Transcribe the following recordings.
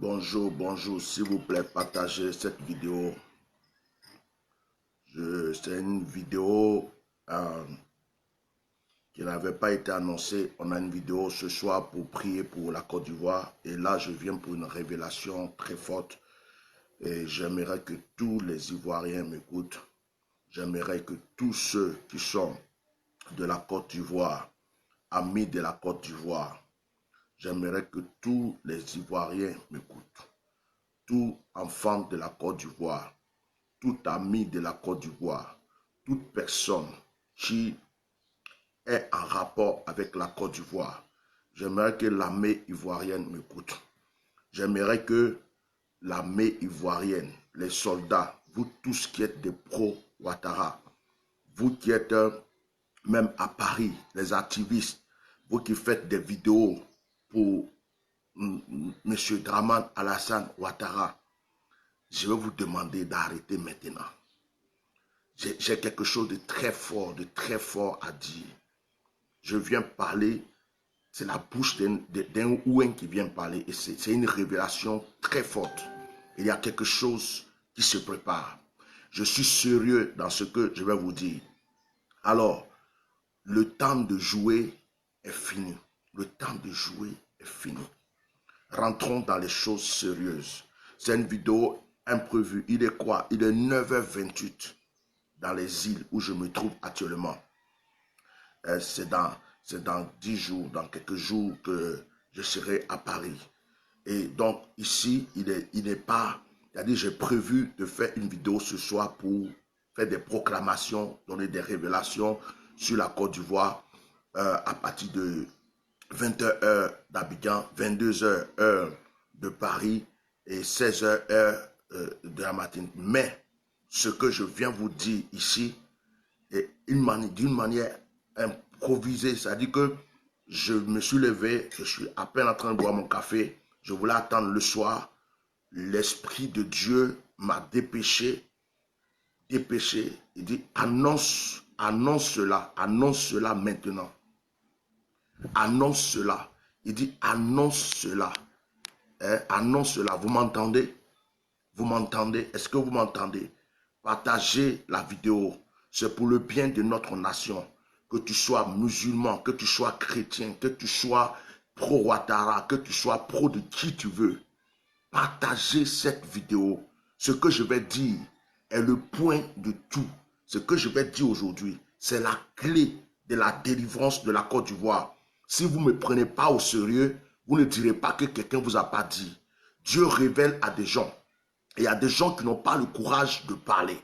Bonjour, s'il vous plaît, partagez cette vidéo. C'est une vidéo qui n'avait pas été annoncée. On a une vidéo ce soir pour prier pour la Côte d'Ivoire. Et là, je viens pour une révélation très forte. Et j'aimerais que tous les Ivoiriens m'écoutent. J'aimerais que tous ceux qui sont de la Côte d'Ivoire, amis de la Côte d'Ivoire, j'aimerais que tous les Ivoiriens m'écoutent. Tout enfant de la Côte d'Ivoire, tout ami de la Côte d'Ivoire, toute personne qui est en rapport avec la Côte d'Ivoire, j'aimerais que l'armée ivoirienne m'écoute. J'aimerais que l'armée ivoirienne, les soldats, vous tous qui êtes des pro-Ouattara, vous qui êtes même à Paris, les activistes, vous qui faites des vidéos pour M. Dramane Alassane Ouattara, je vais vous demander d'arrêter maintenant. J'ai quelque chose de très fort à dire. Je viens parler, c'est la bouche d'un ouin qui vient parler et c'est une révélation très forte. Il y a quelque chose qui se prépare. Je suis sérieux dans ce que je vais vous dire. Alors, le temps de jouer est fini. Le temps de jouer est fini. Rentrons dans les choses sérieuses. C'est une vidéo imprévue. Il est quoi? Il est 9h28 dans les îles où je me trouve actuellement. C'est dans 10 jours, dans quelques jours que je serai à Paris. Et donc ici, il n'est pas... C'est-à-dire, j'ai prévu de faire une vidéo ce soir pour faire des proclamations, donner des révélations sur la Côte d'Ivoire à partir de 20h heure d'Abidjan, 22h heure de Paris et 16h heure de la matinée. Mais ce que je viens vous dire ici est d'une manière improvisée. C'est-à-dire que je me suis levé, je suis à peine en train de boire mon café, je voulais attendre le soir. L'Esprit de Dieu m'a dépêché. Il dit annonce cela maintenant. Annonce cela. Il dit annonce cela. Annonce cela. Vous m'entendez? Vous m'entendez? Est-ce que vous m'entendez? Partagez la vidéo. C'est pour le bien de notre nation. Que tu sois musulman, que tu sois chrétien, que tu sois pro-Ouattara, que tu sois pro de qui tu veux. Partagez cette vidéo. Ce que je vais dire est le point de tout. Ce que je vais dire aujourd'hui, c'est la clé de la délivrance de la Côte d'Ivoire. Si vous ne me prenez pas au sérieux, vous ne direz pas que quelqu'un ne vous a pas dit. Dieu révèle à des gens. Et il y a des gens qui n'ont pas le courage de parler.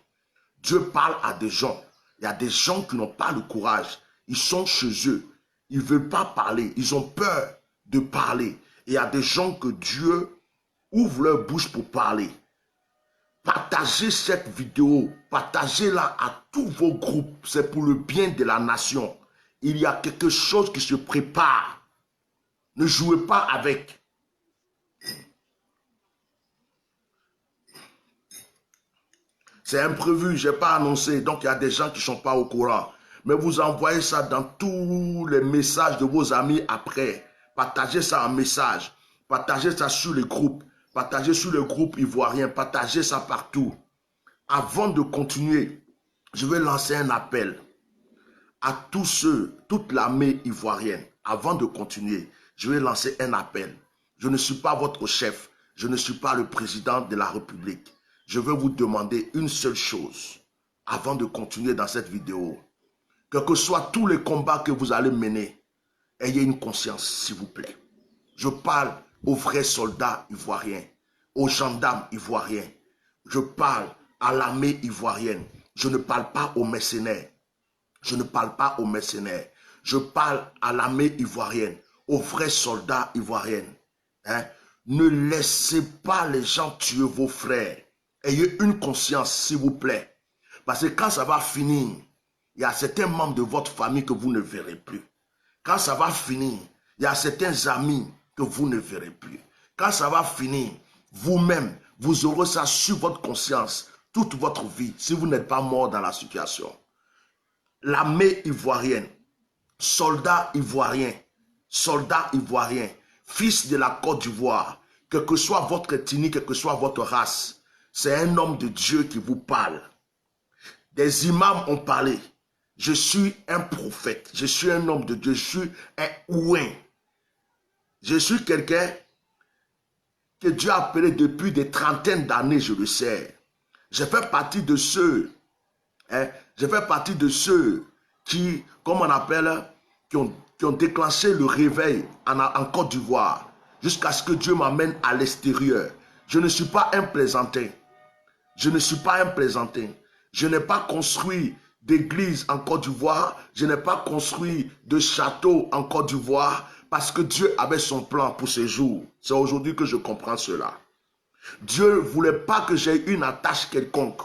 Dieu parle à des gens. Il y a des gens qui n'ont pas le courage. Ils sont chez eux. Ils ne veulent pas parler. Ils ont peur de parler. Et il y a des gens que Dieu ouvre leur bouche pour parler. Partagez cette vidéo. Partagez-la à tous vos groupes. C'est pour le bien de la nation. Il y a quelque chose qui se prépare. Ne jouez pas avec. C'est imprévu, je n'ai pas annoncé. Donc, il y a des gens qui ne sont pas au courant. Mais vous envoyez ça dans tous les messages de vos amis après. Partagez ça en message. Partagez ça sur les groupes. Partagez sur le groupe ivoirien. Partagez ça partout. Avant de continuer, je vais lancer un appel à tous ceux, toute l'armée ivoirienne. Avant de continuer, je vais lancer un appel. Je ne suis pas votre chef. Je ne suis pas le président de la République. Je vais vous demander une seule chose avant de continuer dans cette vidéo. Quels que soient tous les combats que vous allez mener, ayez une conscience, s'il vous plaît. Je parle aux vrais soldats ivoiriens, aux gendarmes ivoiriens. Je parle à l'armée ivoirienne. Je ne parle pas aux mercenaires. Je ne parle pas aux mercenaires. Je parle à l'armée ivoirienne, aux vrais soldats ivoiriens. Ne laissez pas les gens tuer vos frères. Ayez une conscience, s'il vous plaît. Parce que quand ça va finir, il y a certains membres de votre famille que vous ne verrez plus. Quand ça va finir, il y a certains amis que vous ne verrez plus. Quand ça va finir, vous-même, vous aurez ça sur votre conscience toute votre vie, si vous n'êtes pas mort dans la situation. L'armée ivoirienne, soldats ivoiriens, fils de la Côte d'Ivoire, quelle que soit votre ethnie, quelle que soit votre race, c'est un homme de Dieu qui vous parle. Des imams ont parlé. Je suis un prophète, je suis un homme de Dieu, je suis un ouin. Je suis quelqu'un que Dieu a appelé depuis des trentaines d'années, je le sais. Je fais partie de ceux, qui, comme on appelle, qui ont déclenché le réveil en Côte d'Ivoire, jusqu'à ce que Dieu m'amène à l'extérieur. Je ne suis pas un plaisantin. Je ne suis pas un plaisantin. Je n'ai pas construit d'église en Côte d'Ivoire. Je n'ai pas construit de château en Côte d'Ivoire parce que Dieu avait son plan pour ces jours. C'est aujourd'hui que je comprends cela. Dieu ne voulait pas que j'aie une attache quelconque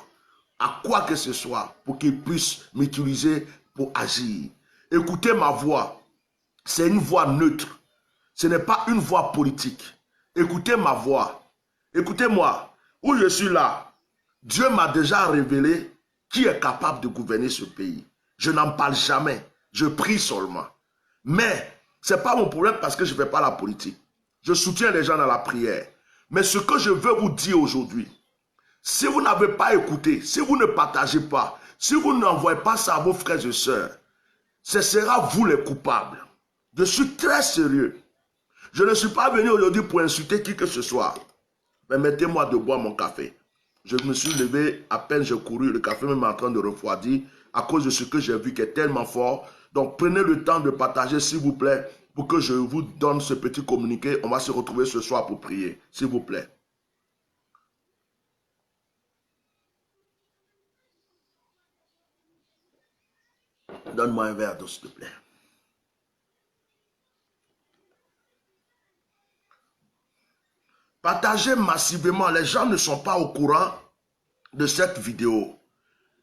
à quoi que ce soit pour qu'il puisse m'utiliser pour agir. Écoutez ma voix. C'est une voix neutre. Ce n'est pas une voix politique. Écoutez ma voix. Écoutez-moi. Où je suis là, Dieu m'a déjà révélé qui est capable de gouverner ce pays. Je n'en parle jamais. Je prie seulement. Mais ce n'est pas mon problème parce que je ne fais pas la politique. Je soutiens les gens dans la prière. Mais ce que je veux vous dire aujourd'hui, si vous n'avez pas écouté, si vous ne partagez pas, si vous n'envoyez pas ça à vos frères et sœurs, ce sera vous les coupables. Je suis très sérieux. Je ne suis pas venu aujourd'hui pour insulter qui que ce soit. Permettez-moi de boire mon café. Je me suis levé, à peine j'ai couru, le café même est en train de refroidir à cause de ce que j'ai vu qui est tellement fort. Donc prenez le temps de partager s'il vous plaît pour que je vous donne ce petit communiqué. On va se retrouver ce soir pour prier, s'il vous plaît. Donne-moi un verre d'eau, s'il te plaît. Partagez massivement. Les gens ne sont pas au courant de cette vidéo.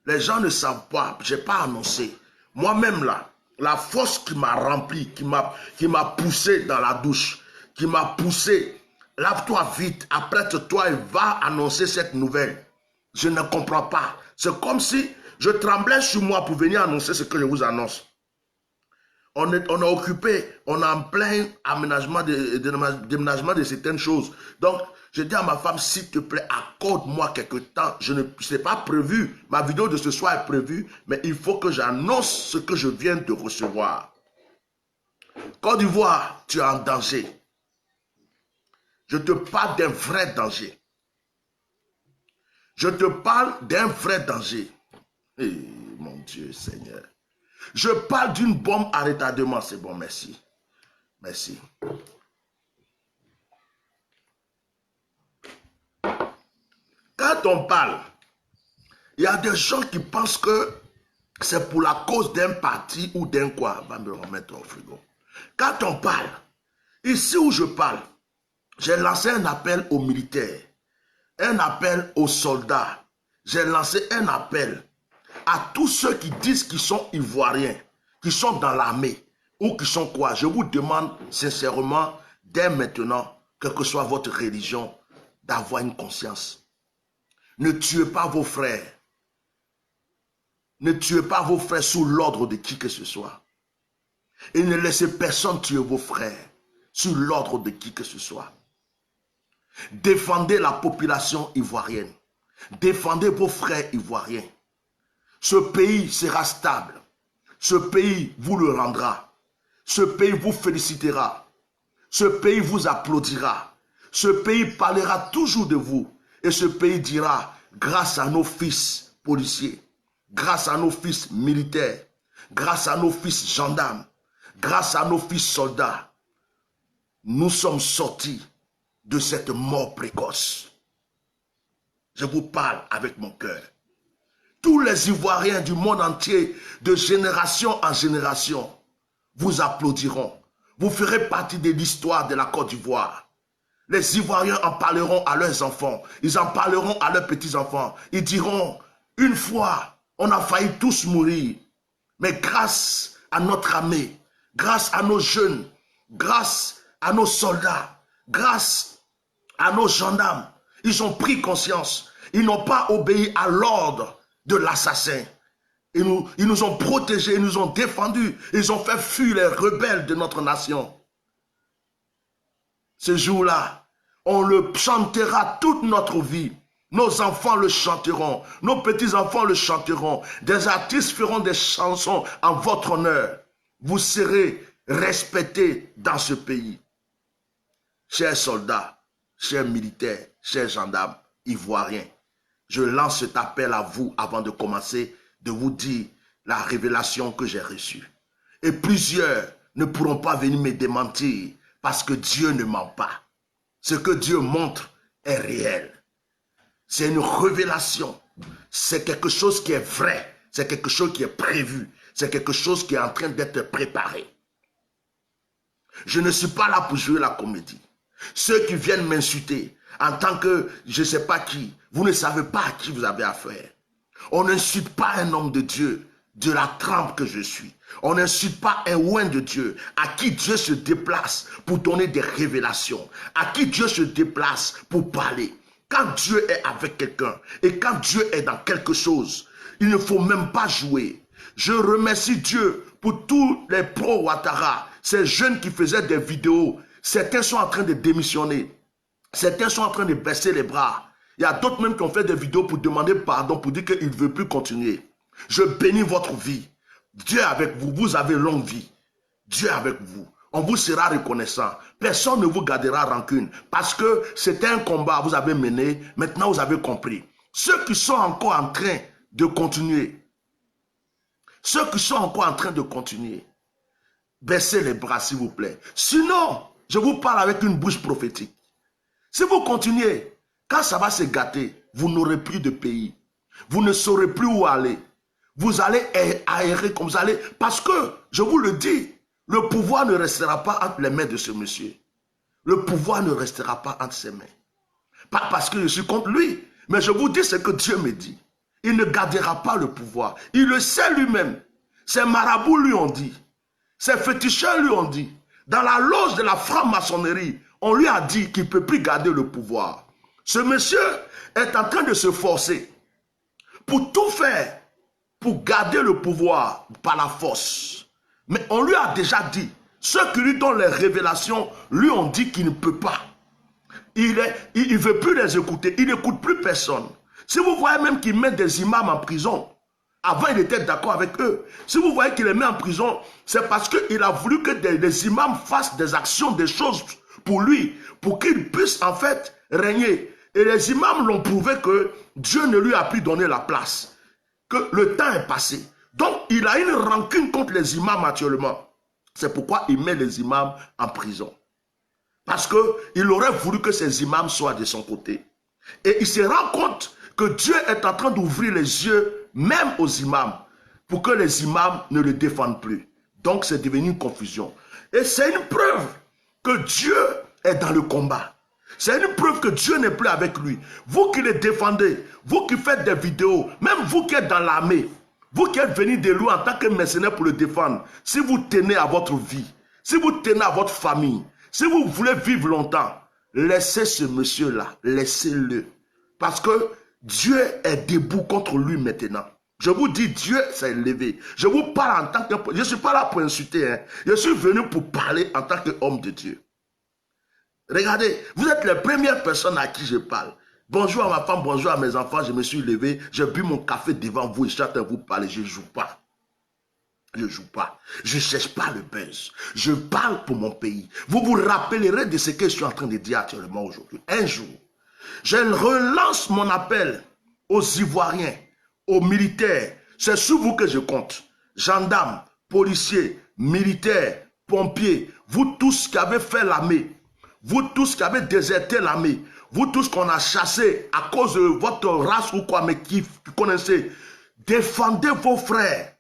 Les gens ne savent pas. Je n'ai pas annoncé. Moi-même là, la force qui m'a rempli, qui m'a poussé dans la douche, qui m'a poussé, lave-toi vite, apprête-toi et va annoncer cette nouvelle. Je ne comprends pas. C'est comme si je tremblais sur moi pour venir annoncer ce que je vous annonce. On est occupé, on est en plein aménagement, déménagement de certaines choses. Donc, je dis à ma femme, s'il te plaît, accorde-moi quelques temps. Je ne sais pas prévu. Ma vidéo de ce soir est prévue, mais il faut que j'annonce ce que je viens de recevoir. Côte d'Ivoire, tu es en danger. Je te parle d'un vrai danger. Je te parle d'un vrai danger. Eh, mon Dieu Seigneur. Je parle d'une bombe à retardement. C'est bon, merci. Merci. Quand on parle, il y a des gens qui pensent que c'est pour la cause d'un parti ou d'un quoi. Va me remettre au frigo. Quand on parle, ici où je parle, j'ai lancé un appel aux militaires, un appel aux soldats. J'ai lancé un appel à tous ceux qui disent qu'ils sont ivoiriens, qui sont dans l'armée ou qui sont quoi. Je vous demande sincèrement, dès maintenant, quelle que soit votre religion, d'avoir une conscience. Ne tuez pas vos frères. Ne tuez pas vos frères sous l'ordre de qui que ce soit. Et ne laissez personne tuer vos frères sous l'ordre de qui que ce soit. Défendez la population ivoirienne. Défendez vos frères ivoiriens. Ce pays sera stable. Ce pays vous le rendra. Ce pays vous félicitera. Ce pays vous applaudira. Ce pays parlera toujours de vous. Et ce pays dira, grâce à nos fils policiers, grâce à nos fils militaires, grâce à nos fils gendarmes, grâce à nos fils soldats, nous sommes sortis de cette mort précoce. Je vous parle avec mon cœur. Tous les Ivoiriens du monde entier, de génération en génération, vous applaudiront. Vous ferez partie de l'histoire de la Côte d'Ivoire. Les Ivoiriens en parleront à leurs enfants. Ils en parleront à leurs petits-enfants. Ils diront, une fois, on a failli tous mourir. Mais grâce à notre armée, grâce à nos jeunes, grâce à nos soldats, grâce à nos gendarmes, ils ont pris conscience. Ils n'ont pas obéi à l'ordre de l'assassin. Ils nous ont protégés, ils nous ont défendus. Ils ont fait fuir les rebelles de notre nation. Ce jour-là, On le chantera toute notre vie. Nos enfants le chanteront. Nos petits-enfants le chanteront. Des artistes feront des chansons en votre honneur. Vous serez respectés dans ce pays. Chers soldats, chers militaires, chers gendarmes, ivoiriens, je lance cet appel à vous avant de commencer, de vous dire la révélation que j'ai reçue. Et plusieurs ne pourront pas venir me démentir parce que Dieu ne ment pas. Ce que Dieu montre est réel. C'est une révélation. C'est quelque chose qui est vrai. C'est quelque chose qui est prévu. C'est quelque chose qui est en train d'être préparé. Je ne suis pas là pour jouer la comédie. Ceux qui viennent m'insulter en tant que je ne sais pas qui, vous ne savez pas à qui vous avez affaire. On n'insulte pas un homme de Dieu de la trempe que je suis. On n'insulte pas un oint de Dieu à qui Dieu se déplace pour donner des révélations, à qui Dieu se déplace pour parler. Quand Dieu est avec quelqu'un et quand Dieu est dans quelque chose, il ne faut même pas jouer. Je remercie Dieu pour tous les pro-Ouattara, ces jeunes qui faisaient des vidéos. Certains sont en train de démissionner. Certains sont en train de baisser les bras. Il y a d'autres même qui ont fait des vidéos pour demander pardon, pour dire qu'ils ne veulent plus continuer. Je bénis votre vie. Dieu est avec vous. Vous avez longue vie. Dieu est avec vous. On vous sera reconnaissant. Personne ne vous gardera rancune. Parce que c'était un combat que vous avez mené. Maintenant, vous avez compris. Ceux qui sont encore en train de continuer. Ceux qui sont encore en train de continuer. Baissez les bras, s'il vous plaît. Sinon, je vous parle avec une bouche prophétique. Si vous continuez, quand ça va se gâter, vous n'aurez plus de pays. Vous ne saurez plus où aller. Vous allez aérer comme vous allez. Parce que, je vous le dis, le pouvoir ne restera pas entre les mains de ce monsieur. Le pouvoir ne restera pas entre ses mains. Pas parce que je suis contre lui, mais je vous dis ce que Dieu me dit. Il ne gardera pas le pouvoir. Il le sait lui-même. Ses marabouts lui ont dit. Ses féticheurs lui ont dit. Dans la loge de la franc-maçonnerie, on lui a dit qu'il ne peut plus garder le pouvoir. Ce monsieur est en train de se forcer pour tout faire, pour garder le pouvoir par la force. Mais on lui a déjà dit, ceux qui lui donnent les révélations, lui ont dit qu'il ne peut pas. Il ne veut plus les écouter, il n'écoute plus personne. Si vous voyez même qu'il met des imams en prison, avant il était d'accord avec eux. Si vous voyez qu'il les met en prison, c'est parce qu'il a voulu que les imams fassent des actions, des choses pour lui, pour qu'il puisse en fait régner. Et les imams l'ont prouvé que Dieu ne lui a plus donné la place, que le temps est passé. Donc il a une rancune contre les imams actuellement. C'est pourquoi il met les imams en prison. Parce qu'il aurait voulu que ces imams soient de son côté. Et il se rend compte que Dieu est en train d'ouvrir les yeux même aux imams pour que les imams ne le défendent plus. Donc c'est devenu une confusion. Et c'est une preuve que Dieu est dans le combat. C'est une preuve que Dieu n'est plus avec lui. Vous qui le défendez, vous qui faites des vidéos, même vous qui êtes dans l'armée, vous qui êtes venus de loin en tant que mercenaire pour le défendre, si vous tenez à votre vie, si vous tenez à votre famille, si vous voulez vivre longtemps, laissez ce monsieur-là, laissez-le. Parce que Dieu est debout contre lui maintenant. Je vous dis, Dieu s'est levé. Je vous parle en tant que... Je ne suis pas là pour insulter. Hein. Je suis venu pour parler en tant qu'homme de Dieu. Regardez, vous êtes les premières personnes à qui je parle. Bonjour à ma femme, bonjour à mes enfants. Je me suis levé, j'ai bu mon café devant vous et je suis en train de vous parler. Je ne joue pas. Je ne joue pas. Je ne cherche pas le buzz. Je parle pour mon pays. Vous vous rappellerez de ce que je suis en train de dire actuellement aujourd'hui. Un jour, je relance mon appel aux Ivoiriens, aux militaires. C'est sur vous que je compte. Gendarmes, policiers, militaires, pompiers, vous tous qui avez fait l'armée, vous tous qui avez déserté l'armée, vous tous qu'on a chassés à cause de votre race ou quoi, mais qui connaissez, défendez vos frères.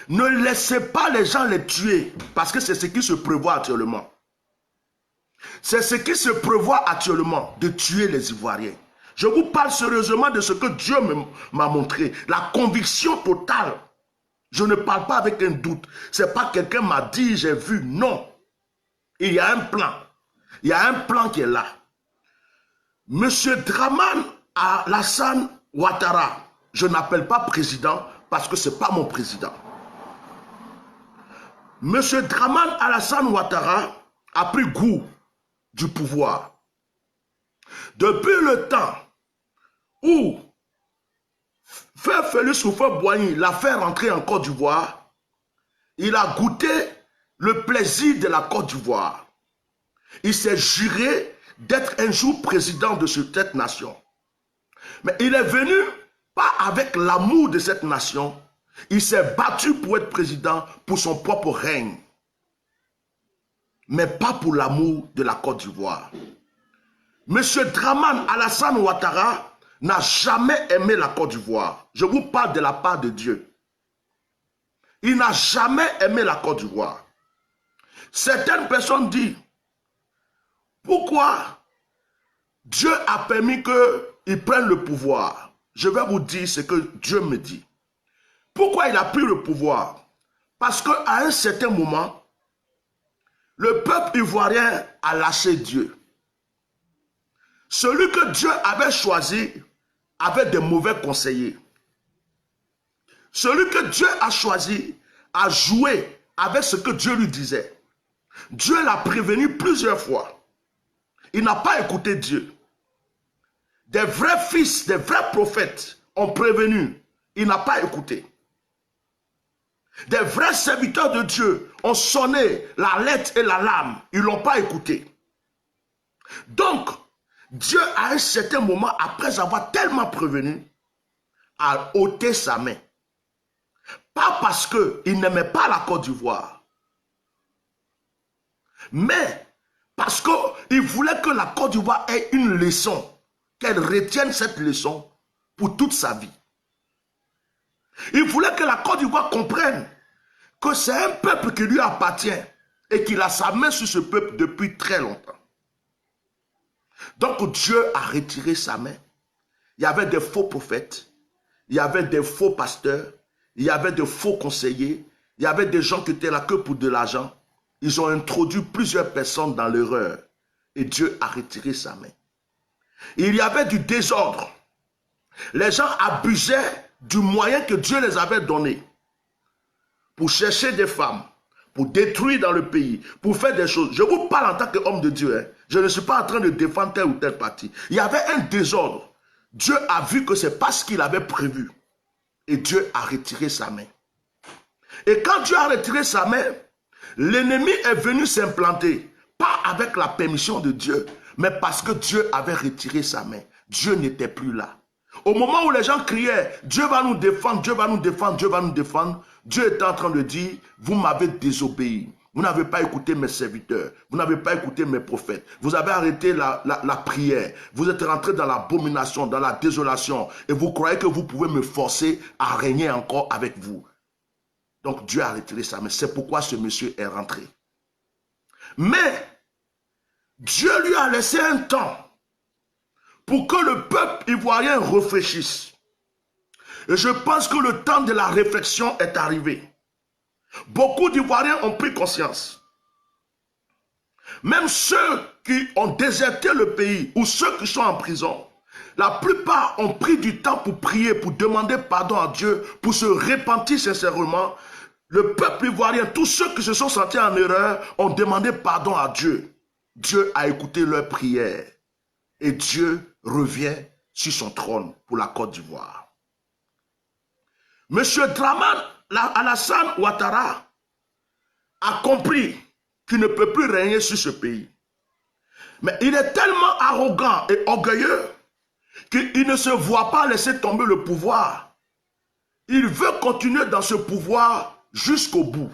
Ne laissez pas les gens les tuer, parce que c'est ce qui se prévoit actuellement. C'est ce qui se prévoit actuellement, de tuer les Ivoiriens. Je vous parle sérieusement de ce que Dieu m'a montré, la conviction totale. Je ne parle pas avec un doute. Ce n'est pas quelqu'un m'a dit, j'ai vu, non. Il y a un plan. Il y a un plan qui est là. Monsieur Dramane Alassane Ouattara, je n'appelle pas président parce que ce n'est pas mon président. Monsieur Dramane Alassane Ouattara a pris goût du pouvoir. Depuis le temps où Frère Félix Houphouët-Boigny l'a fait rentrer en Côte d'Ivoire, il a goûté le plaisir de la Côte d'Ivoire. Il s'est juré d'être un jour président de cette nation. Mais il est venu pas avec l'amour de cette nation. Il s'est battu pour être président pour son propre règne. Mais pas pour l'amour de la Côte d'Ivoire. Monsieur Dramane Alassane Ouattara n'a jamais aimé la Côte d'Ivoire. Je vous parle de la part de Dieu. Il n'a jamais aimé la Côte d'Ivoire. Certaines personnes disent, pourquoi Dieu a permis qu'il prenne le pouvoir? Je vais vous dire ce que Dieu me dit. Pourquoi il a pris le pouvoir? Parce qu'à un certain moment, le peuple ivoirien a lâché Dieu. Celui que Dieu avait choisi avait de mauvais conseillers. Celui que Dieu a choisi a joué avec ce que Dieu lui disait. Dieu l'a prévenu plusieurs fois. Il n'a pas écouté Dieu. Des vrais fils, des vrais prophètes ont prévenu. Il n'a pas écouté. Des vrais serviteurs de Dieu ont sonné la lettre et la lame. Ils ne l'ont pas écouté. Donc, Dieu, à un certain moment, après avoir tellement prévenu, a ôté sa main. Pas parce qu'il n'aimait pas la Côte d'Ivoire, mais parce qu'il voulait que la Côte d'Ivoire ait une leçon, qu'elle retienne cette leçon pour toute sa vie. Il voulait que la Côte d'Ivoire comprenne que c'est un peuple qui lui appartient et qu'il a sa main sur ce peuple depuis très longtemps. Donc Dieu a retiré sa main. Il y avait des faux prophètes, il y avait des faux pasteurs, il y avait des faux conseillers, il y avait des gens qui étaient là que pour de l'argent. Ils ont introduit plusieurs personnes dans l'erreur et Dieu a retiré sa main. Il y avait du désordre. Les gens abusaient du moyen que Dieu les avait donné pour chercher des femmes, pour détruire dans le pays, pour faire des choses. Je vous parle en tant qu'homme de Dieu. Hein. Je ne suis pas en train de défendre tel ou tel parti. Il y avait un désordre. Dieu a vu que ce n'est pas ce qu'il avait prévu. Et Dieu a retiré sa main. Et quand Dieu a retiré sa main, l'ennemi est venu s'implanter. Pas avec la permission de Dieu, mais parce que Dieu avait retiré sa main. Dieu n'était plus là. Au moment où les gens criaient, Dieu va nous défendre, Dieu va nous défendre, Dieu va nous défendre, Dieu était en train de dire, vous m'avez désobéi. Vous n'avez pas écouté mes serviteurs. Vous n'avez pas écouté mes prophètes. Vous avez arrêté la prière. Vous êtes rentré dans l'abomination, dans la désolation. Et vous croyez que vous pouvez me forcer à régner encore avec vous. Donc Dieu a retiré ça. Mais c'est pourquoi ce monsieur est rentré. Mais Dieu lui a laissé un temps pour que le peuple ivoirien réfléchisse. Et je pense que le temps de la réflexion est arrivé. Beaucoup d'Ivoiriens ont pris conscience. Même ceux qui ont déserté le pays ou ceux qui sont en prison, la plupart ont pris du temps pour prier, pour demander pardon à Dieu, pour se repentir sincèrement. Le peuple ivoirien, tous ceux qui se sont sentis en erreur, ont demandé pardon à Dieu. Dieu a écouté leurs prières et Dieu revient sur son trône pour la Côte d'Ivoire. Monsieur Dramane Alassane Ouattara a compris qu'il ne peut plus régner sur ce pays. Mais il est tellement arrogant et orgueilleux qu'il ne se voit pas laisser tomber le pouvoir. Il veut continuer dans ce pouvoir jusqu'au bout.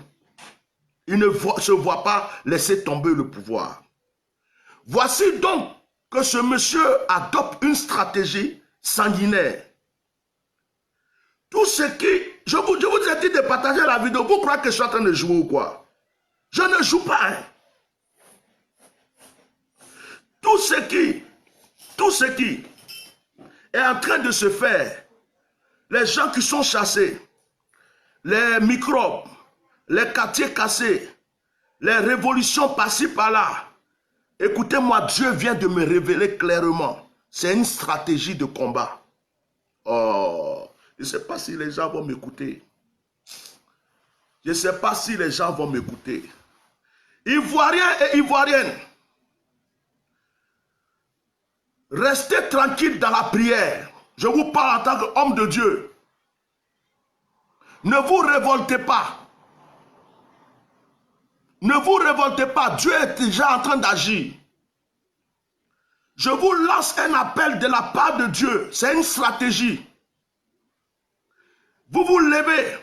Il ne se voit pas laisser tomber le pouvoir. Voici donc que ce monsieur adopte une stratégie sanguinaire. Tout ce qui... Je vous ai dit de partager la vidéo. Vous croyez que je suis en train de jouer ou quoi? Je ne joue pas. Hein. Tout ce qui est en train de se faire, les gens qui sont chassés, les microbes, les quartiers cassés, les révolutions par-ci par-là, écoutez-moi, Dieu vient de me révéler clairement. C'est une stratégie de combat. Oh, je ne sais pas si les gens vont m'écouter. Je ne sais pas si les gens vont m'écouter. Ivoiriens et Ivoiriennes, Restez tranquille dans la prière. Je vous parle en tant qu'homme de Dieu. Ne vous révoltez pas. Ne vous révoltez pas. Dieu est déjà en train d'agir. Je vous lance un appel de la part de Dieu. C'est une stratégie. Vous vous levez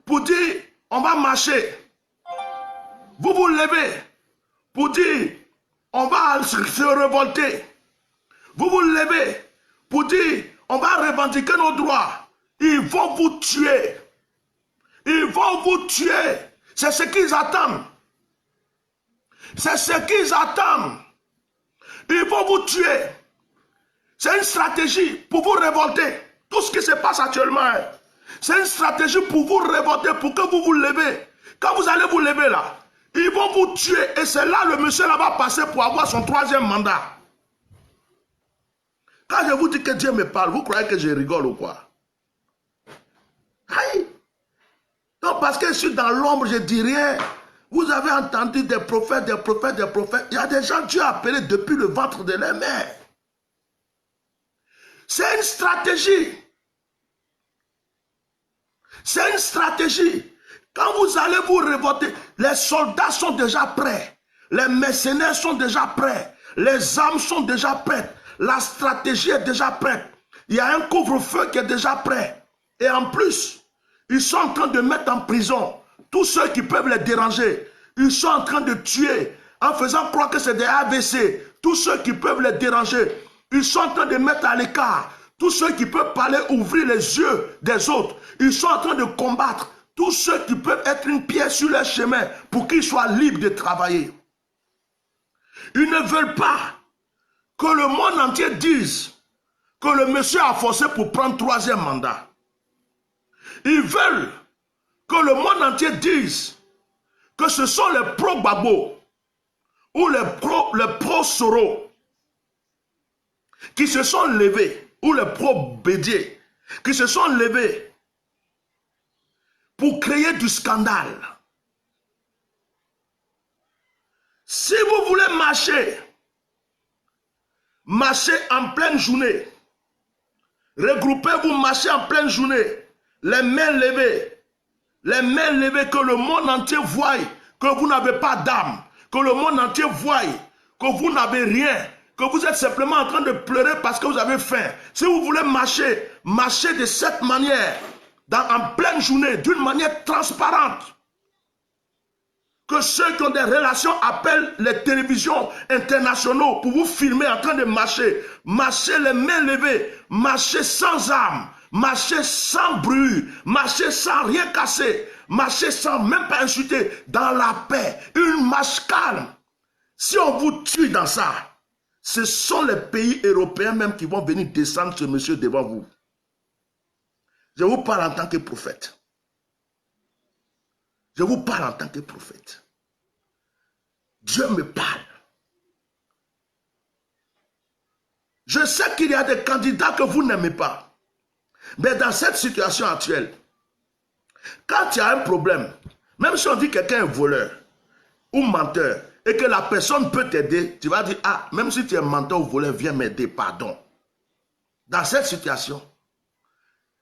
pour dire, on va marcher. Vous vous levez pour dire, on va se révolter. Vous vous levez pour dire, on va revendiquer nos droits. Ils vont vous tuer. Ils vont vous tuer. C'est ce qu'ils attendent. C'est ce qu'ils attendent. Ils vont vous tuer. C'est une stratégie pour vous révolter. Tout ce qui se passe actuellement, c'est une stratégie pour vous révolter, pour que vous vous levez. Quand vous allez vous lever là, ils vont vous tuer. Et c'est là le monsieur là va passer pour avoir son 3e mandat. Quand je vous dis que Dieu me parle, vous croyez que je rigole ou quoi? Aïe! Non, parce que je suis dans l'ombre, je dis rien. Vous avez entendu des prophètes, des prophètes, des prophètes. Il y a des gens que Dieu a appelés depuis le ventre de leur mère. C'est une stratégie. C'est une stratégie. Quand vous allez vous révolter, les soldats sont déjà prêts. Les mercenaires sont déjà prêts. Les armes sont déjà prêtes. La stratégie est déjà prête. Il y a un couvre-feu qui est déjà prêt. Et en plus, ils sont en train de mettre en prison tous ceux qui peuvent les déranger. Ils sont en train de tuer en faisant croire que c'est des AVC. Tous ceux qui peuvent les déranger. Ils sont en train de mettre à l'écart tous ceux qui peuvent parler, ouvrir les yeux des autres. Ils sont en train de combattre tous ceux qui peuvent être une pierre sur leur chemin pour qu'ils soient libres de travailler. Ils ne veulent pas que le monde entier dise que le monsieur a forcé pour prendre 3e mandat. Ils veulent que le monde entier dise que ce sont les pro-Gbagbo ou les pro-Soro qui se sont levés, ou les pro-Bédié qui se sont levés pour créer du scandale. Si vous voulez marcher en pleine journée, regroupez-vous, marchez en pleine journée, les mains levées, que le monde entier voie que vous n'avez pas d'âme, que le monde entier voie que vous n'avez rien, que vous êtes simplement en train de pleurer parce que vous avez faim. Si vous voulez marcher, marchez de cette manière, en pleine journée, d'une manière transparente. Que ceux qui ont des relations appellent les télévisions internationaux pour vous filmer en train de marcher. Marchez les mains levées, marchez sans armes, marchez sans bruit, marchez sans rien casser, marchez sans même pas insulter, dans la paix, une marche calme. Si on vous tue dans ça, ce sont les pays européens même qui vont venir descendre ce monsieur devant vous. Je vous parle en tant que prophète. Je vous parle en tant que prophète. Dieu me parle. Je sais qu'il y a des candidats que vous n'aimez pas. Mais dans cette situation actuelle, quand il y a un problème, même si on dit que quelqu'un est voleur ou menteur, et que la personne peut t'aider, tu vas dire, ah, même si tu es menteur ou voleur, viens m'aider, pardon. Dans cette situation,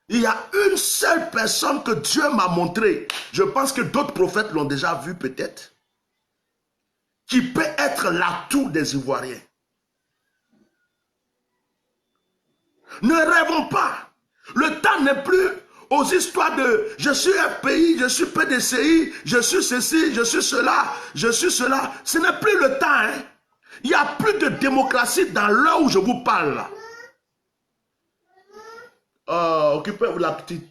il y a une seule personne que Dieu m'a montré. Je pense que d'autres prophètes l'ont déjà vu peut-être. Qui peut être l'atout des Ivoiriens. Ne rêvons pas. Le temps n'est plus aux histoires de je suis FPI, je suis PDCI, je suis ceci, je suis cela, je suis cela. Ce n'est plus le temps. Hein. Il n'y a plus de démocratie dans l'heure où je vous parle. Occupez-vous la petite.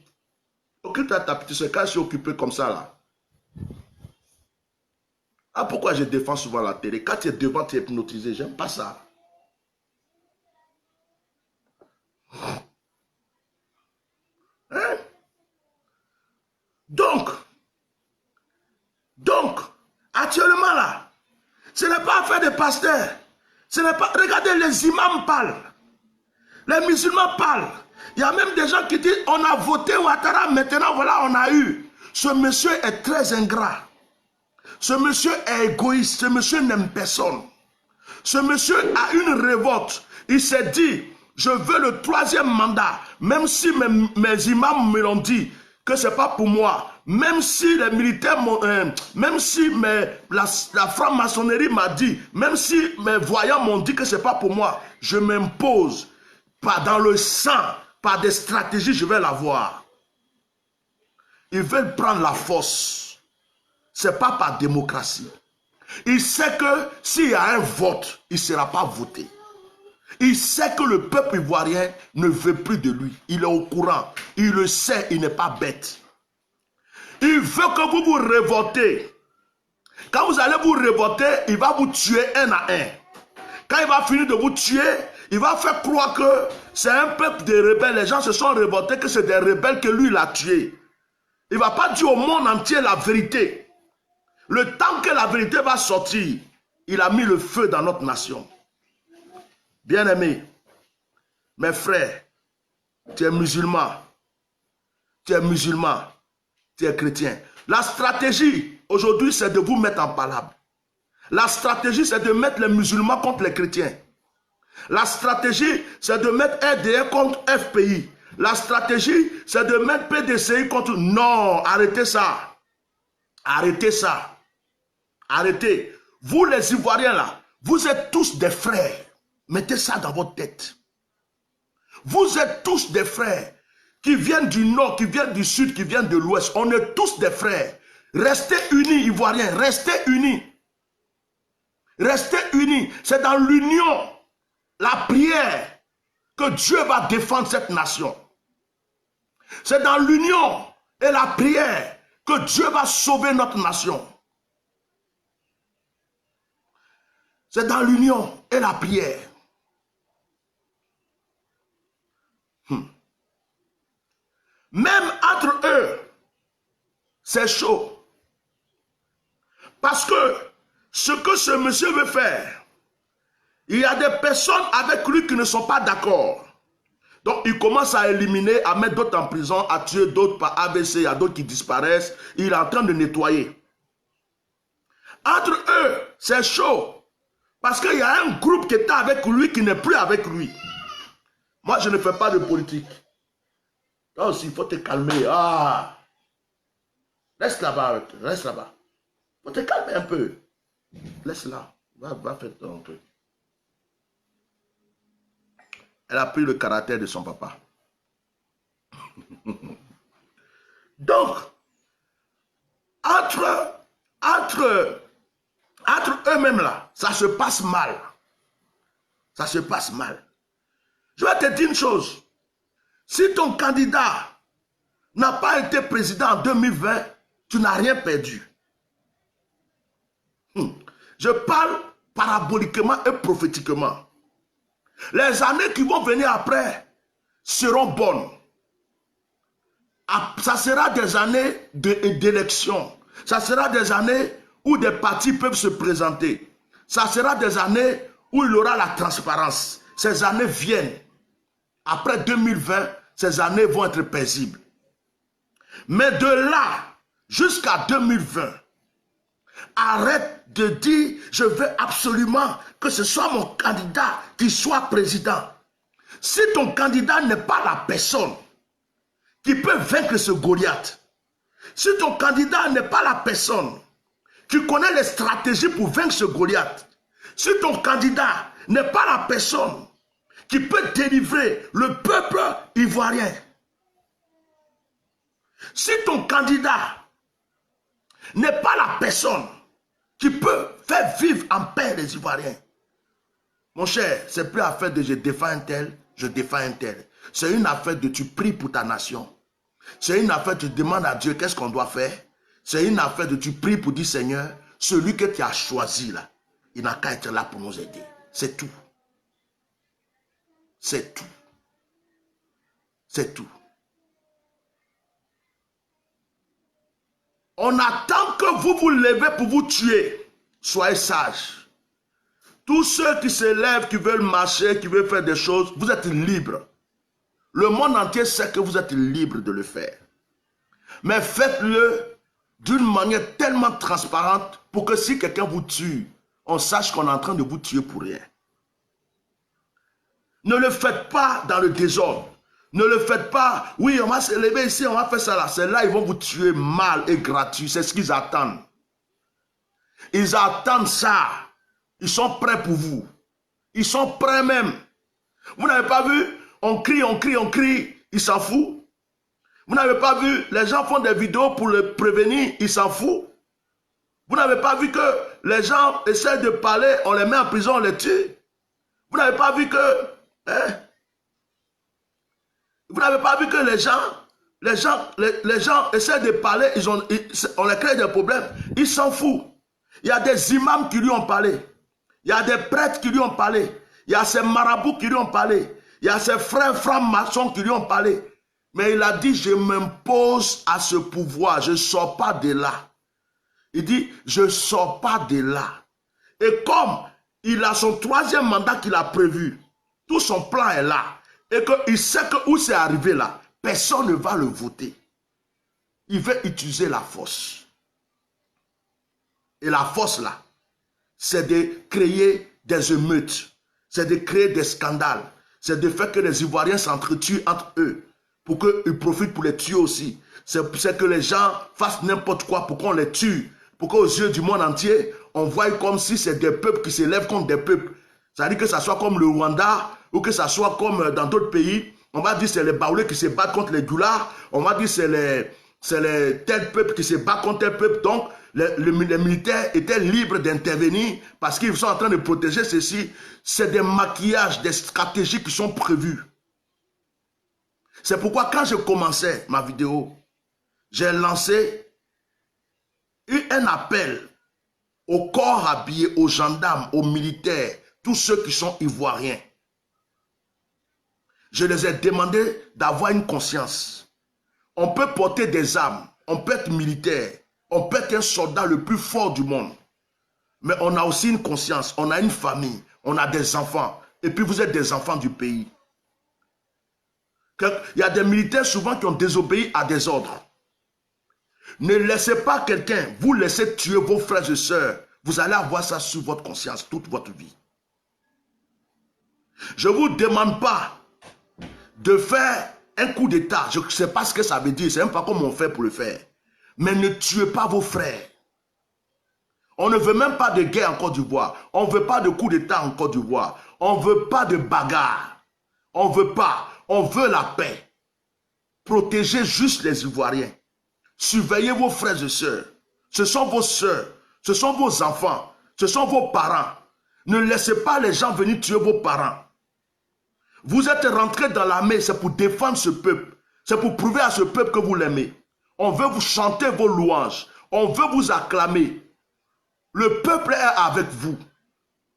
Occupe-toi ta petite soeur. Quand je suis occupé comme ça là. Ah, pourquoi je défends souvent la télé? Quand tu es devant, tu es hypnotisé. J'aime pas ça. Hein? Donc, actuellement là, ce n'est pas affaire de pasteur. Ce n'est pas. Regardez, les imams parlent. Les musulmans parlent. Il y a même des gens qui disent on a voté Ouattara, maintenant voilà, on a eu. Ce monsieur est très ingrat. Ce monsieur est égoïste. Ce monsieur n'aime personne. Ce monsieur a une révolte. Il s'est dit, je veux le 3e mandat, même si mes imams me l'ont dit que ce n'est pas pour moi, même si les militaires, même si la franc-maçonnerie m'a dit, même si mes voyants m'ont dit que ce n'est pas pour moi, je m'impose, pas dans le sang, par des stratégies, je vais l'avoir. Ils veulent prendre la force. Ce n'est pas par démocratie. Il sait que s'il y a un vote, il ne sera pas voté. Il sait que le peuple ivoirien ne veut plus de lui. Il est au courant. Il le sait, il n'est pas bête. Il veut que vous vous révoltez. Quand vous allez vous révolter, il va vous tuer un à un. Quand il va finir de vous tuer, il va faire croire que c'est un peuple de rebelles. Les gens se sont révoltés, que c'est des rebelles que lui, il a tués. Il ne va pas dire au monde entier la vérité. Le temps que la vérité va sortir, il a mis le feu dans notre nation. Bien-aimés, mes frères, tu es musulman, tu es chrétien. La stratégie aujourd'hui, c'est de vous mettre en palabre. La stratégie, c'est de mettre les musulmans contre les chrétiens. La stratégie, c'est de mettre RDR contre FPI. La stratégie, c'est de mettre PDCI contre... Non, arrêtez ça. Arrêtez ça. Arrêtez. Vous les Ivoiriens là, vous êtes tous des frères. Mettez ça dans votre tête. Vous êtes tous des frères qui viennent du nord, qui viennent du sud, qui viennent de l'ouest. On est tous des frères. Restez unis, Ivoiriens. Restez unis. Restez unis. C'est dans l'union, la prière, que Dieu va défendre cette nation. C'est dans l'union et la prière que Dieu va sauver notre nation. C'est dans l'union et la prière. Même entre eux, c'est chaud. Parce que ce que ce monsieur veut faire, il y a des personnes avec lui qui ne sont pas d'accord. Donc il commence à éliminer, à mettre d'autres en prison, à tuer d'autres par AVC, il y a d'autres qui disparaissent. Il est en train de nettoyer. Entre eux, c'est chaud. Parce qu'il y a un groupe qui était avec lui qui n'est plus avec lui. Moi, je ne fais pas de politique. Là aussi, il faut te calmer. Ah, reste là-bas, reste là-bas. Il faut te calmer un peu. Laisse-la. Va faire ton truc. Elle a pris le caractère de son papa. Donc, entre eux-mêmes là, ça se passe mal. Ça se passe mal. Je vais te dire une chose. Si ton candidat n'a pas été président en 2020, tu n'as rien perdu. Je parle paraboliquement et prophétiquement. Les années qui vont venir après seront bonnes. Ça sera des années d'élection. Ça sera des années où des partis peuvent se présenter. Ça sera des années où il y aura la transparence. Ces années viennent. Après 2020, ces années vont être paisibles. Mais de là jusqu'à 2020, arrête de dire je veux absolument que ce soit mon candidat qui soit président. Si ton candidat n'est pas la personne qui peut vaincre ce Goliath, si ton candidat n'est pas la personne qui connaît les stratégies pour vaincre ce Goliath, si ton candidat n'est pas la personne qui peut délivrer le peuple ivoirien, si ton candidat n'est pas la personne qui peut faire vivre en paix les Ivoiriens, mon cher, c'est plus affaire de je défends un tel, je défends un tel. C'est une affaire de tu pries pour ta nation. C'est une affaire de tu demandes à Dieu qu'est-ce qu'on doit faire. C'est une affaire de tu pries pour dire Seigneur, celui que tu as choisi là, il n'a qu'à être là pour nous aider. C'est tout. C'est tout. C'est tout. On attend que vous vous levez pour vous tuer. Soyez sages. Tous ceux qui se lèvent, qui veulent marcher, qui veulent faire des choses, vous êtes libres. Le monde entier sait que vous êtes libres de le faire. Mais faites-le d'une manière tellement transparente pour que si quelqu'un vous tue, on sache qu'on est en train de vous tuer pour rien. Ne le faites pas dans le désordre. Ne le faites pas. Oui, on va se lever ici, on va faire ça là. C'est là, ils vont vous tuer mal et gratuit. C'est ce qu'ils attendent. Ils attendent ça. Ils sont prêts pour vous. Ils sont prêts même. Vous n'avez pas vu? On crie, on crie, on crie. Ils s'en foutent. Vous n'avez pas vu? Les gens font des vidéos pour le prévenir. Ils s'en foutent. Vous n'avez pas vu que les gens essaient de parler, on les met en prison, on les tue. Vous n'avez pas vu que... Hein? Vous n'avez pas vu que les gens essaient de parler, on les crée des problèmes. Ils s'en foutent. Il y a des imams qui lui ont parlé. Il y a des prêtres qui lui ont parlé. Il y a ses marabouts qui lui ont parlé. Il y a ses frères francs-maçons qui lui ont parlé. Mais il a dit, je m'impose à ce pouvoir. Je ne sors pas de là. Il dit, je ne sors pas de là. Et comme il a son 3e mandat qu'il a prévu, tout son plan est là. Et qu'il sait que où c'est arrivé là, personne ne va le voter. Il veut utiliser la force. Et la force là, c'est de créer des émeutes. C'est de créer des scandales. C'est de faire que les Ivoiriens s'entretuent entre eux. Pour qu'ils profitent pour les tuer aussi. C'est que les gens fassent n'importe quoi pour qu'on les tue. Pour qu'aux yeux du monde entier, on voit comme si c'est des peuples qui s'élèvent contre des peuples. C'est-à-dire que ça soit comme le Rwanda, ou que ça soit comme dans d'autres pays. On va dire que c'est les Baoulés qui se battent contre les Doulas. On va dire que c'est les tel peuple qui se bat contre tel peuple. Donc, les militaires étaient libres d'intervenir parce qu'ils sont en train de protéger ceci. C'est des maquillages, des stratégies qui sont prévues. C'est pourquoi quand je commençais ma vidéo, j'ai lancé un appel aux corps habillés, aux gendarmes, aux militaires, tous ceux qui sont ivoiriens. Je les ai demandé d'avoir une conscience. On peut porter des armes, on peut être militaire, on peut être un soldat le plus fort du monde. Mais on a aussi une conscience, on a une famille, on a des enfants. Et puis vous êtes des enfants du pays. Il y a des militaires souvent qui ont désobéi à des ordres. Ne laissez pas quelqu'un vous laisser tuer vos frères et sœurs. Vous allez avoir ça sur votre conscience toute votre vie. Je ne vous demande pas de faire un coup d'État. Je ne sais pas ce que ça veut dire. Je ne sais même pas comment on fait pour le faire. Mais ne tuez pas vos frères. On ne veut même pas de guerre en Côte d'Ivoire. On ne veut pas de coup d'État en Côte d'Ivoire. On ne veut pas de bagarre. On ne veut pas. On veut la paix. Protégez juste les Ivoiriens. Surveillez vos frères et sœurs. Ce sont vos sœurs. Ce sont vos enfants. Ce sont vos parents. Ne laissez pas les gens venir tuer vos parents. Vous êtes rentrés dans l'armée, c'est pour défendre ce peuple. C'est pour prouver à ce peuple que vous l'aimez. On veut vous chanter vos louanges. On veut vous acclamer. Le peuple est avec vous.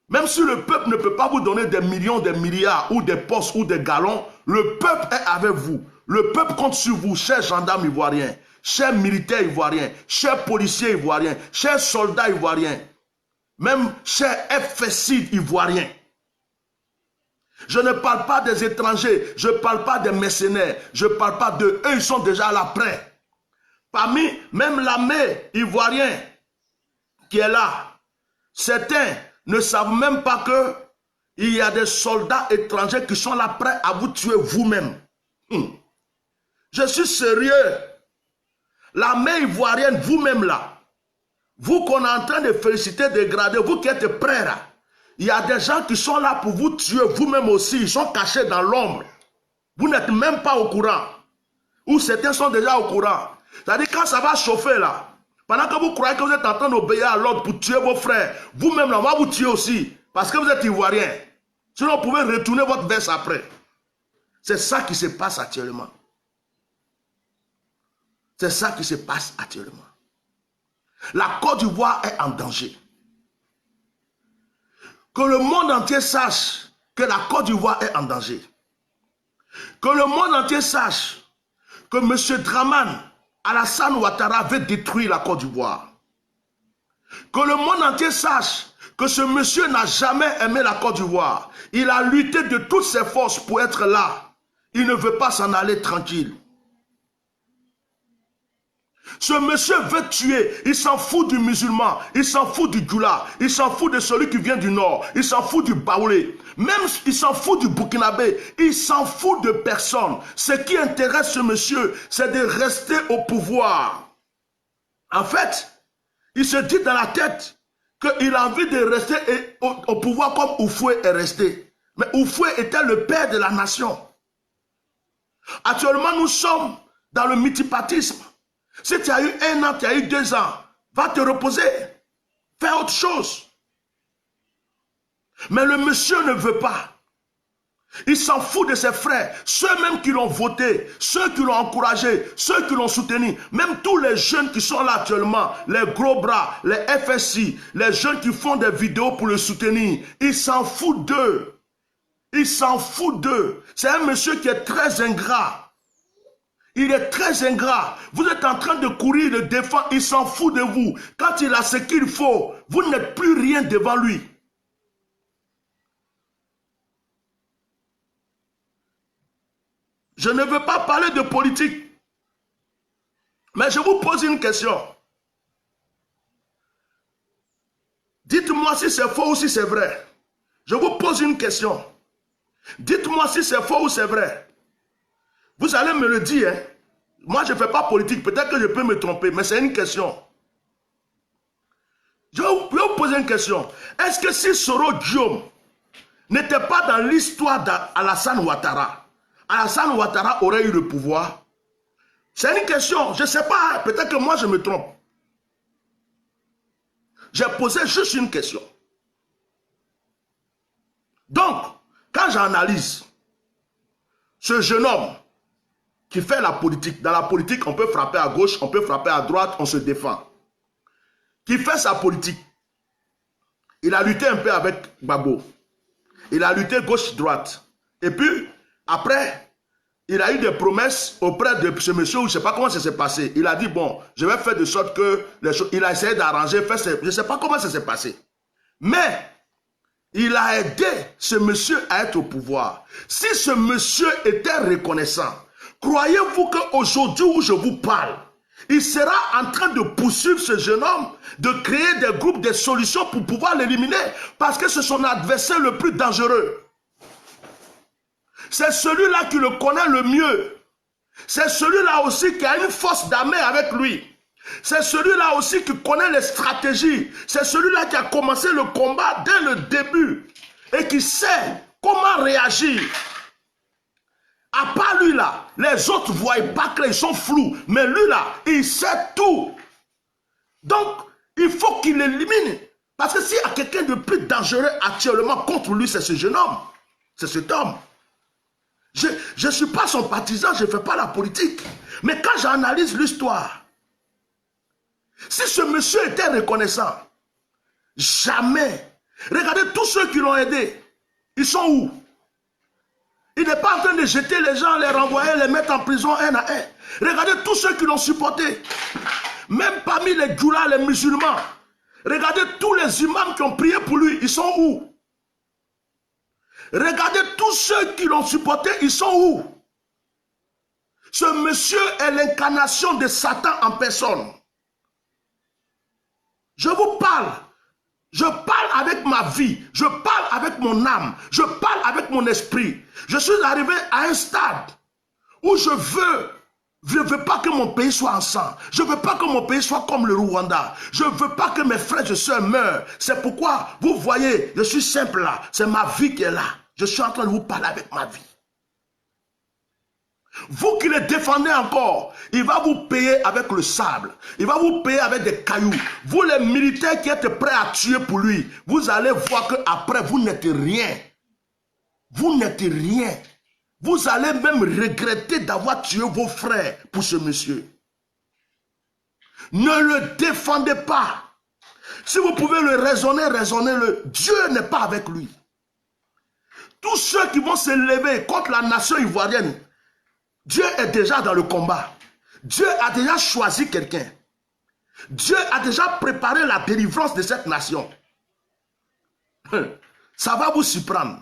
Même si le peuple ne peut pas vous donner des millions, des milliards, ou des postes, ou des galons, le peuple est avec vous. Le peuple compte sur vous, chers gendarmes ivoiriens, chers militaires ivoiriens, chers policiers ivoiriens, chers soldats ivoiriens, même chers FSI ivoiriens. Je ne parle pas des étrangers, je ne parle pas des mercenaires, je ne parle pas d'eux. Eux, ils sont déjà là prêts. Parmi même l'armée ivoirienne qui est là, certains ne savent même pas qu'il y a des soldats étrangers qui sont là prêts à vous tuer vous-même. Je suis sérieux. L'armée ivoirienne, vous-même là, vous qu'on est en train de féliciter, de grader, vous qui êtes prêts là, il y a des gens qui sont là pour vous tuer vous-même aussi. Ils sont cachés dans l'ombre. Vous n'êtes même pas au courant. Ou certains sont déjà au courant. C'est-à-dire quand ça va chauffer là, pendant que vous croyez que vous êtes en train d'obéir à l'ordre pour tuer vos frères, vous-même là, on va vous tuer aussi. Parce que vous êtes ivoirien. Sinon, vous pouvez retourner votre veste après. C'est ça qui se passe actuellement. C'est ça qui se passe actuellement. La Côte d'Ivoire est en danger. Que le monde entier sache que la Côte d'Ivoire est en danger. Que le monde entier sache que M. Dramane Alassane Ouattara veut détruire la Côte d'Ivoire. Que le monde entier sache que ce monsieur n'a jamais aimé la Côte d'Ivoire. Il a lutté de toutes ses forces pour être là. Il ne veut pas s'en aller tranquille. Ce monsieur veut tuer, il s'en fout du musulman, il s'en fout du Djoula, il s'en fout de celui qui vient du nord, il s'en fout du Baoulé, même il s'en fout du Burkinabé, il s'en fout de personne. Ce qui intéresse ce monsieur, c'est de rester au pouvoir. En fait, il se dit dans la tête qu'il a envie de rester au pouvoir comme Oufoué est resté. Mais Oufoué était le père de la nation. Actuellement, nous sommes dans le multipartisme. Si tu as eu 1 an, tu as eu 2 ans, va te reposer. Fais autre chose. Mais le monsieur ne veut pas. Il s'en fout de ses frères, ceux-mêmes qui l'ont voté, ceux qui l'ont encouragé, ceux qui l'ont soutenu, même tous les jeunes qui sont là actuellement, les gros bras, les FSI, les jeunes qui font des vidéos pour le soutenir, il s'en fout d'eux. Il s'en fout d'eux. C'est un monsieur qui est très ingrat. Il est très ingrat. Vous êtes en train de courir, de défendre, il s'en fout de vous. Quand il a ce qu'il faut, vous n'êtes plus rien devant lui. Je ne veux pas parler de politique. Mais je vous pose une question. Dites-moi si c'est faux ou si c'est vrai. Je vous pose une question. Dites-moi si c'est faux ou c'est vrai. Vous allez me le dire. Hein? Moi, je ne fais pas politique. Peut-être que je peux me tromper, mais c'est une question. Je vais vous poser une question. Est-ce que si Soro Guillaume n'était pas dans l'histoire d'Alassane Ouattara, Alassane Ouattara aurait eu le pouvoir? C'est une question. Je ne sais pas. Peut-être que moi, je me trompe. J'ai posé juste une question. Donc, quand j'analyse ce jeune homme qui fait la politique, dans la politique, on peut frapper à gauche, on peut frapper à droite, on se défend. Qui fait sa politique. Il a lutté un peu avec Gbagbo. Il a lutté gauche-droite. Et puis, après, il a eu des promesses auprès de ce monsieur, je ne sais pas comment ça s'est passé. Il a dit, bon, je vais faire de sorte que les choses... Il a essayé d'arranger, je ne sais pas comment ça s'est passé. Mais, il a aidé ce monsieur à être au pouvoir. Si ce monsieur était reconnaissant, croyez-vous qu'aujourd'hui où je vous parle, il sera en train de poursuivre ce jeune homme, de créer des groupes, des solutions pour pouvoir l'éliminer, parce que c'est son adversaire le plus dangereux. C'est celui-là qui le connaît le mieux. C'est celui-là aussi qui a une force d'armée avec lui. C'est celui-là aussi qui connaît les stratégies. C'est celui-là qui a commencé le combat dès le début et qui sait comment réagir. À part lui là, les autres ne voient pas qu'ils sont flous. Mais lui là, il sait tout. Donc, il faut qu'il l'élimine. Parce que s'il y a quelqu'un de plus dangereux actuellement contre lui, c'est ce jeune homme. C'est cet homme. Je ne suis pas son partisan, je ne fais pas la politique. Mais quand j'analyse l'histoire, si ce monsieur était reconnaissant, jamais. Regardez tous ceux qui l'ont aidé. Ils sont où? Il n'est pas en train de jeter les gens, les renvoyer, les mettre en prison un à un. Regardez tous ceux qui l'ont supporté. Même parmi les Djoula, les musulmans. Regardez tous les imams qui ont prié pour lui. Ils sont où? Regardez tous ceux qui l'ont supporté. Ils sont où? Ce monsieur est l'incarnation de Satan en personne. Je vous parle. Je parle avec ma vie, je parle avec mon âme, je parle avec mon esprit. Je suis arrivé à un stade où je veux pas que mon pays soit en sang. Je veux pas que mon pays soit comme le Rwanda. Je veux pas que mes frères et sœurs meurent. C'est pourquoi, vous voyez, je suis simple là. C'est ma vie qui est là. Je suis en train de vous parler avec ma vie. Vous qui le défendez encore, il va vous payer avec le sable. Il va vous payer avec des cailloux. Vous les militaires qui êtes prêts à tuer pour lui, vous allez voir qu'après vous n'êtes rien. Vous n'êtes rien. Vous allez même regretter d'avoir tué vos frères pour ce monsieur. Ne le défendez pas. Si vous pouvez le raisonner, raisonnez-le. Dieu n'est pas avec lui. Tous ceux qui vont se lever contre la nation ivoirienne, Dieu est déjà dans le combat. Dieu a déjà choisi quelqu'un. Dieu a déjà préparé la délivrance de cette nation. Ça va vous surprendre.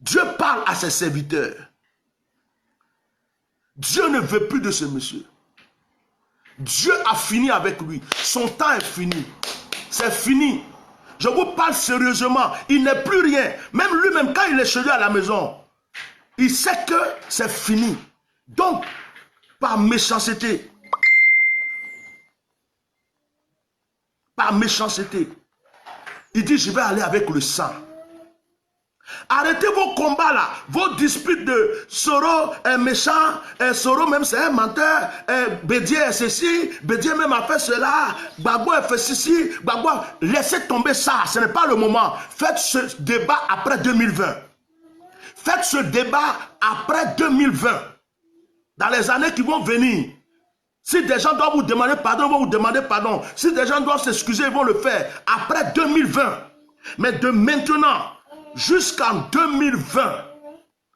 Dieu parle à ses serviteurs. Dieu ne veut plus de ce monsieur. Dieu a fini avec lui. Son temps est fini. C'est fini. Je vous parle sérieusement. Il n'est plus rien. Même lui-même, quand il est chez lui à la maison, il sait que c'est fini. Donc, par méchanceté, il dit, je vais aller avec le sang. Arrêtez vos combats là, vos disputes de Soro est méchant, Soro même c'est un menteur, Bédier est ceci, Bédier même a fait cela, Gbagbo a fait ceci, Gbagbo, laissez tomber ça, ce n'est pas le moment. Faites ce débat après 2020. Faites ce débat après 2020. Dans les années qui vont venir. Si des gens doivent vous demander pardon, ils vont vous demander pardon. Si des gens doivent s'excuser, ils vont le faire après 2020. Mais de maintenant jusqu'en 2020,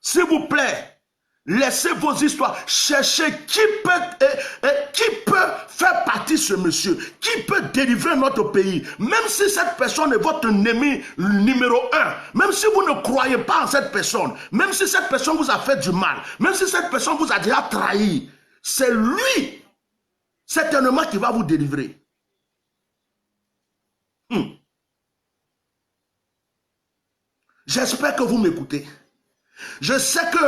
s'il vous plaît, laissez vos histoires. Cherchez qui peut faire partie de ce monsieur, qui peut délivrer notre pays. Même si cette personne est votre ennemi numéro 1, même si vous ne croyez pas en cette personne, même si cette personne vous a fait du mal, même si cette personne vous a déjà trahi, c'est lui certainement qui va vous délivrer. J'espère que vous m'écoutez. Je sais que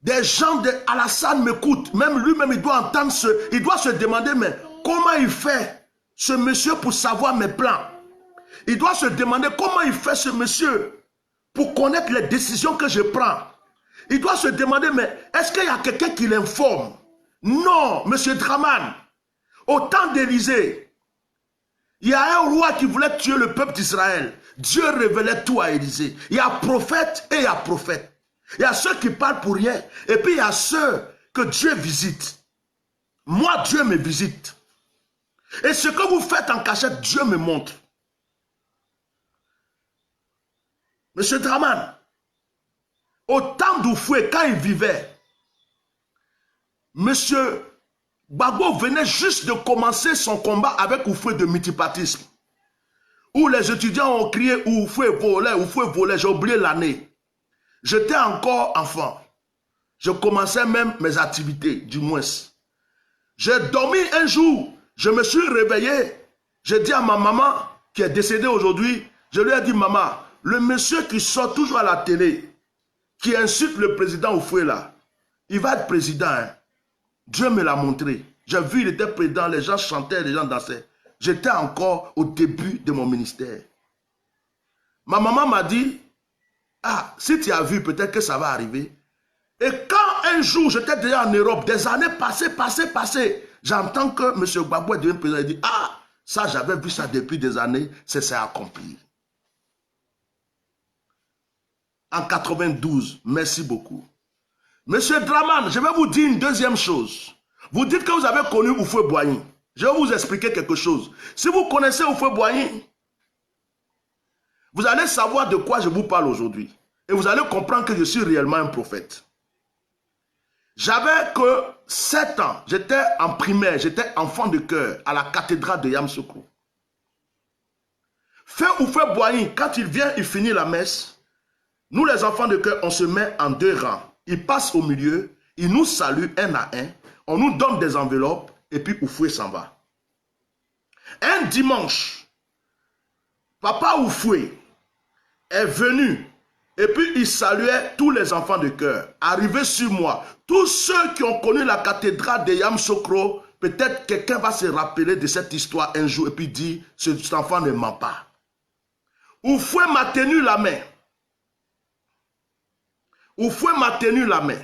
des gens d'Alassane m'écoutent. Même lui-même, il doit entendre il doit se demander, mais comment il fait ce monsieur pour savoir mes plans? Il doit se demander comment il fait ce monsieur pour connaître les décisions que je prends. Il doit se demander, mais est-ce qu'il y a quelqu'un qui l'informe? Non, monsieur Draman. Au temps d'Élysée, il y a un roi qui voulait tuer le peuple d'Israël. Dieu révélait tout à Élysée. Il y a prophète et il y a prophète. Il y a ceux qui parlent pour rien. Et puis il y a ceux que Dieu visite. Moi, Dieu me visite. Et ce que vous faites en cachette, Dieu me montre. Monsieur Draman, au temps d'Oufoué, quand il vivait, monsieur Gbagbo venait juste de commencer son combat avec Oufoué de multipartisme. Où les étudiants ont crié Oufoué volait, j'ai oublié l'année. J'étais encore enfant. Je commençais même mes activités, du moins. J'ai dormi un jour, je me suis réveillé. J'ai dit à ma maman, qui est décédée aujourd'hui, je lui ai dit, maman, le monsieur qui sort toujours à la télé, qui insulte le président Oufoué là, il va être président. Hein. Dieu me l'a montré. J'ai vu, il était président, les gens chantaient, les gens dansaient. J'étais encore au début de mon ministère. Ma maman m'a dit, ah, si tu as vu, peut-être que ça va arriver. Et quand un jour, j'étais déjà en Europe, des années passées, j'entends que M. Gbagbo devient président. Il dit, ah, ça, j'avais vu ça depuis des années, c'est accompli. En 92, merci beaucoup. Monsieur Draman, je vais vous dire une deuxième chose. Vous dites que vous avez connu Oufoué Boigny. Je vais vous expliquer quelque chose. Si vous connaissez Oufoué Boigny, vous allez savoir de quoi je vous parle aujourd'hui. Et vous allez comprendre que je suis réellement un prophète. J'avais que 7 ans. J'étais en primaire. J'étais enfant de cœur à la cathédrale de Yamoussoukro. Frère Oufoué Boigny, quand il vient, il finit la messe. Nous les enfants de cœur, on se met en 2 rangs. Il passe au milieu. Il nous salue un à un. On nous donne des enveloppes. Et puis Oufoué s'en va. Un dimanche, Papa Oufoué est venu et puis il saluait tous les enfants de cœur. Arrivé sur moi, tous ceux qui ont connu la cathédrale de Yamoussoukro, peut-être quelqu'un va se rappeler de cette histoire un jour et puis dire, cet enfant ne ment pas. Oufoué m'a tenu la main. Oufoué m'a tenu la main.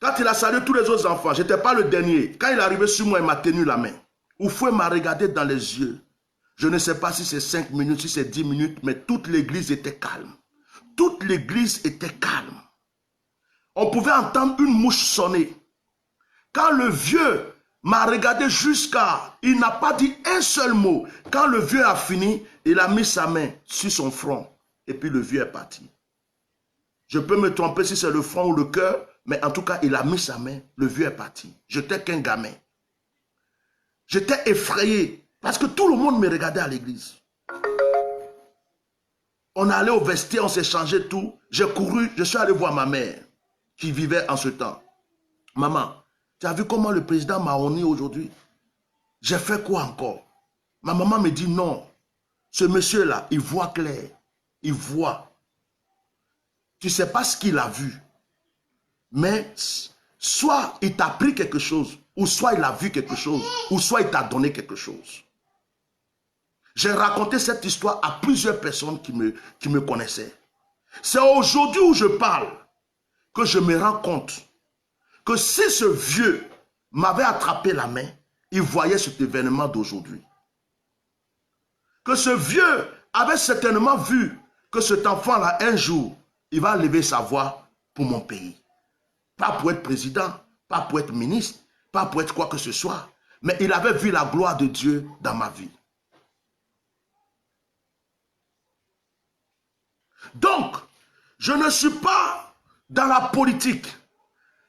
Quand il a salué tous les autres enfants, je n'étais pas le dernier. Quand il est arrivé sur moi, il m'a tenu la main. Oufoué m'a regardé dans les yeux. Je ne sais pas si c'est 5 minutes, si c'est 10 minutes, mais toute l'église était calme. Toute l'église était calme. On pouvait entendre une mouche sonner. Quand le vieux m'a regardé jusqu'à... Il n'a pas dit un seul mot. Quand le vieux a fini, il a mis sa main sur son front. Et puis le vieux est parti. Je peux me tromper si c'est le front ou le cœur, mais en tout cas, il a mis sa main. Le vieux est parti. J'étais qu'un gamin. J'étais effrayé parce que tout le monde me regardait à l'église. On allait au vestiaire, on s'est changé tout. J'ai couru, je suis allé voir ma mère qui vivait en ce temps. Maman, Tu as vu comment le président m'a honni aujourd'hui? J'ai fait quoi encore? Ma maman me dit non. Ce monsieur-là, il voit clair. Il voit. Tu ne sais pas ce qu'il a vu. Mais soit il t'a appris quelque chose, ou soit il a vu quelque chose, ou soit il t'a donné quelque chose. J'ai raconté cette histoire à plusieurs personnes qui me connaissaient. C'est aujourd'hui où je parle que je me rends compte que si ce vieux m'avait attrapé la main, il voyait cet événement d'aujourd'hui. Que ce vieux avait certainement vu que cet enfant-là, un jour, il va lever sa voix pour mon pays. Pas pour être président, pas pour être ministre, pas pour être quoi que ce soit, mais il avait vu la gloire de Dieu dans ma vie. Donc, je ne suis pas dans la politique,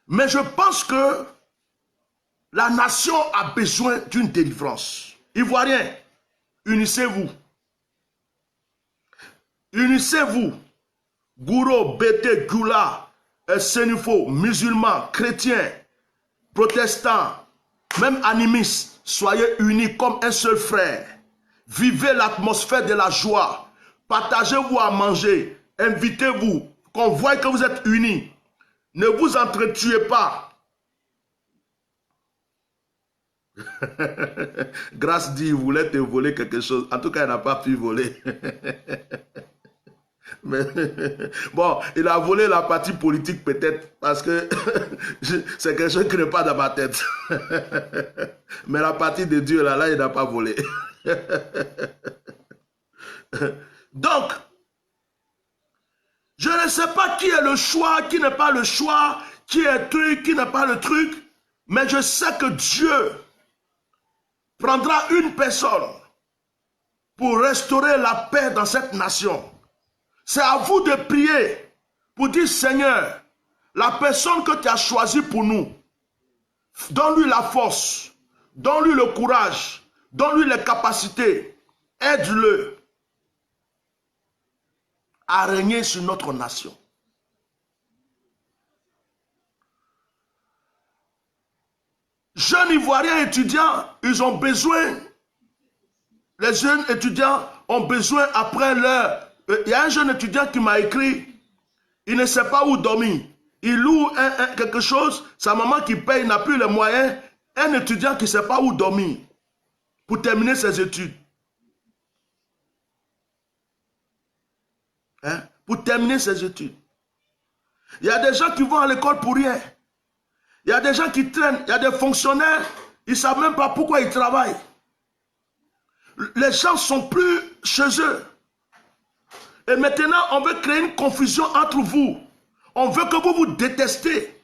mais je pense que la nation a besoin d'une délivrance. Ivoiriens, unissez-vous. Unissez-vous. Gouro, Bété, Goula, Sénufo, musulmans, chrétiens, protestants, même animistes, soyez unis comme un seul frère. Vivez l'atmosphère de la joie. Partagez-vous à manger. Invitez-vous. Qu'on voie que vous êtes unis. Ne vous entretuez pas. Grâce dit, il voulait te voler quelque chose. En tout cas, il n'a pas pu voler. Mais, bon, il a volé la partie politique peut-être parce que c'est quelque chose qui n'est pas dans ma tête. Mais la partie de Dieu, là, il n'a pas volé. Donc, je ne sais pas qui est le choix, qui n'est pas le choix, qui est le truc, qui n'est pas le truc, mais je sais que Dieu prendra une personne pour restaurer la paix dans cette nation. C'est à vous de prier pour dire, Seigneur, la personne que tu as choisie pour nous, donne-lui la force, donne-lui le courage, donne-lui les capacités, aide-le à régner sur notre nation. Jeunes Ivoiriens étudiants, ils ont besoin, les jeunes étudiants ont besoin après leur... Il y a un jeune étudiant qui m'a écrit, il ne sait pas où dormir. Il loue quelque chose, sa maman qui paye n'a plus les moyens. Un étudiant qui ne sait pas où dormir pour terminer ses études. Hein? Pour terminer ses études. Il y a des gens qui vont à l'école pour rien. Il y a des gens qui traînent, il y a des fonctionnaires, ils ne savent même pas pourquoi ils travaillent. Les gens ne sont plus chez eux. Et maintenant, on veut créer une confusion entre vous. On veut que vous vous détestez.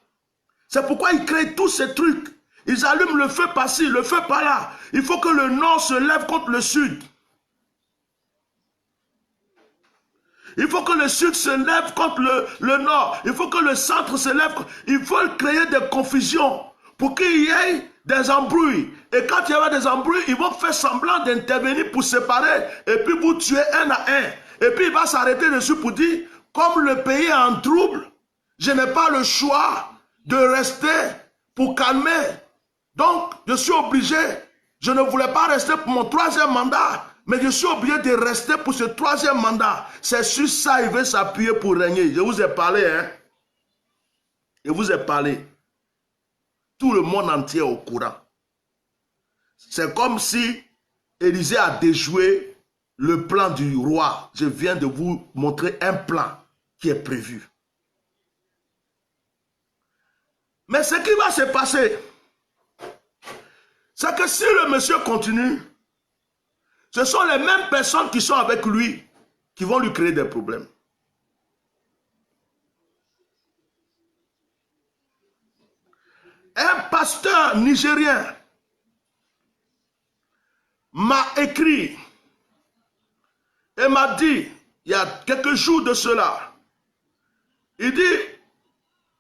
C'est pourquoi ils créent tous ces trucs. Ils allument le feu par-ci, le feu par-là. Il faut que le nord se lève contre le sud. Il faut que le sud se lève contre le nord. Il faut que le centre se lève. Il faut créer des confusions pour qu'il y ait des embrouilles. Et quand il y aura des embrouilles, ils vont faire semblant d'intervenir pour séparer et puis vous tuer un à un. Et puis il va s'arrêter dessus pour dire, comme le pays est en trouble, je n'ai pas le choix de rester pour calmer. Donc, je suis obligé, je ne voulais pas rester pour mon troisième mandat, mais je suis obligé de rester pour ce troisième mandat. C'est sur ça qu'il veut s'appuyer pour régner. Je vous ai parlé, hein. Je vous ai parlé. Tout le monde entier est au courant. C'est comme si Élysée a déjoué le plan du roi. Je viens de vous montrer un plan qui est prévu. Mais ce qui va se passer, c'est que si le monsieur continue, ce sont les mêmes personnes qui sont avec lui qui vont lui créer des problèmes. Un pasteur nigérien m'a écrit et m'a dit, il y a quelques jours de cela, il dit,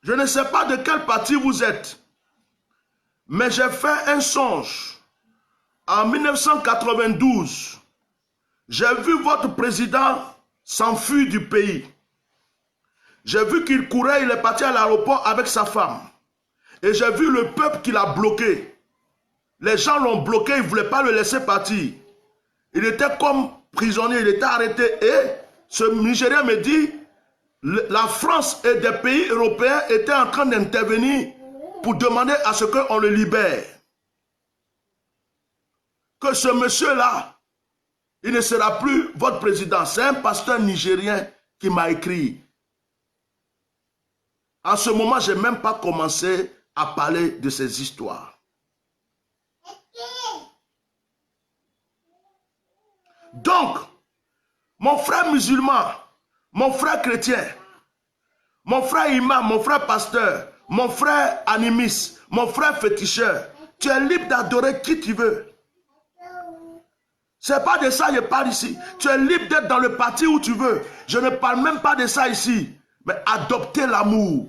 je ne sais pas de quel parti vous êtes, mais j'ai fait un songe. En 1992, j'ai vu votre président s'enfuir du pays. J'ai vu qu'il courait, il est parti à l'aéroport avec sa femme. Et j'ai vu le peuple qui l'a bloqué. Les gens l'ont bloqué, ils ne voulaient pas le laisser partir. Il était comme prisonnier, il était arrêté. Et ce Nigérien me dit, la France et des pays européens étaient en train d'intervenir pour demander à ce qu'on le libère. Que ce monsieur-là, il ne sera plus votre président. C'est un pasteur nigérien qui m'a écrit. En ce moment, je n'ai même pas commencé à parler de ces histoires. Donc, mon frère musulman, mon frère chrétien, mon frère imam, mon frère pasteur, mon frère animiste, mon frère féticheur, tu es libre d'adorer qui tu veux. Ce n'est pas de ça que je parle ici. Tu es libre d'être dans le parti où tu veux. Je ne parle même pas de ça ici. Mais adoptez l'amour.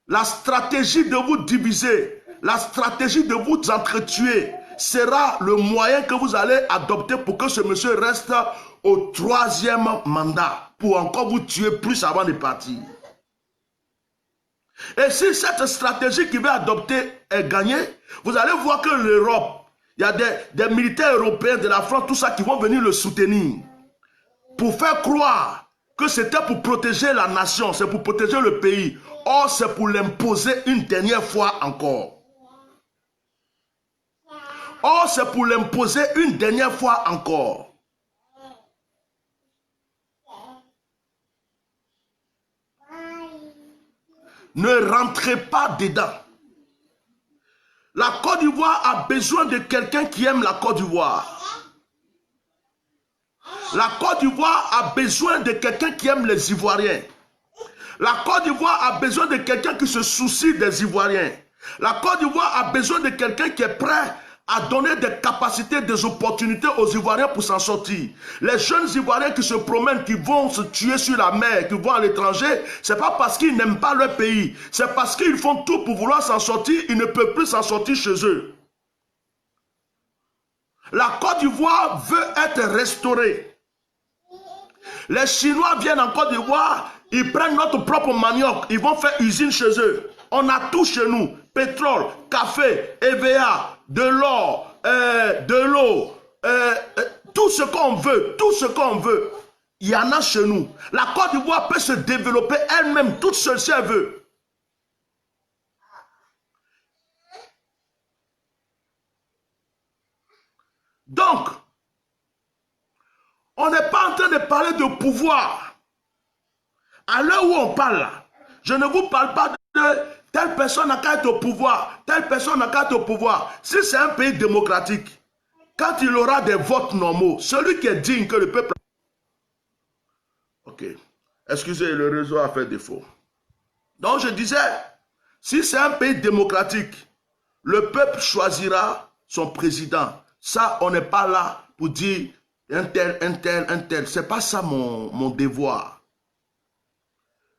La stratégie de vous diviser, la stratégie de vous entretuer sera le moyen que vous allez adopter pour que ce monsieur reste au 3e mandat. Pour encore vous tuer plus avant de partir. Et si cette stratégie qu'il va adopter est gagnée, vous allez voir que l'Europe, il y a des militaires européens de la France, tout ça, qui vont venir le soutenir. Pour faire croire que c'était pour protéger la nation, c'est pour protéger le pays. Or, c'est pour l'imposer une dernière fois encore. Or, c'est pour l'imposer une dernière fois encore. Ne rentrez pas dedans. La Côte d'Ivoire a besoin de quelqu'un qui aime la Côte d'Ivoire. La Côte d'Ivoire a besoin de quelqu'un qui aime les Ivoiriens. La Côte d'Ivoire a besoin de quelqu'un qui se soucie des Ivoiriens. La Côte d'Ivoire a besoin de quelqu'un qui est prêt à donner des capacités, des opportunités aux Ivoiriens pour s'en sortir. Les jeunes Ivoiriens qui se promènent, qui vont se tuer sur la mer, qui vont à l'étranger, ce n'est pas parce qu'ils n'aiment pas leur pays. C'est parce qu'ils font tout pour vouloir s'en sortir, ils ne peuvent plus s'en sortir chez eux. La Côte d'Ivoire veut être restaurée. Les Chinois viennent en Côte d'Ivoire, ils prennent notre propre manioc, ils vont faire usine chez eux. On a tout chez nous, pétrole, café, EVA, de l'or, de l'eau, tout ce qu'on veut, tout ce qu'on veut, il y en a chez nous. La Côte d'Ivoire peut se développer elle-même, toute seule si elle veut. Donc, on n'est pas en train de parler de pouvoir. À l'heure où on parle, je ne vous parle pas de telle personne n'a qu'à être au pouvoir, telle personne n'a qu'à être au pouvoir. Si c'est un pays démocratique, quand il aura des votes normaux, celui qui est digne que le peuple... Ok, excusez, le réseau a fait défaut. Donc je disais, si c'est un pays démocratique, le peuple choisira son président. Ça, on n'est pas là pour dire un tel, un tel, un tel. Ce n'est pas ça mon devoir.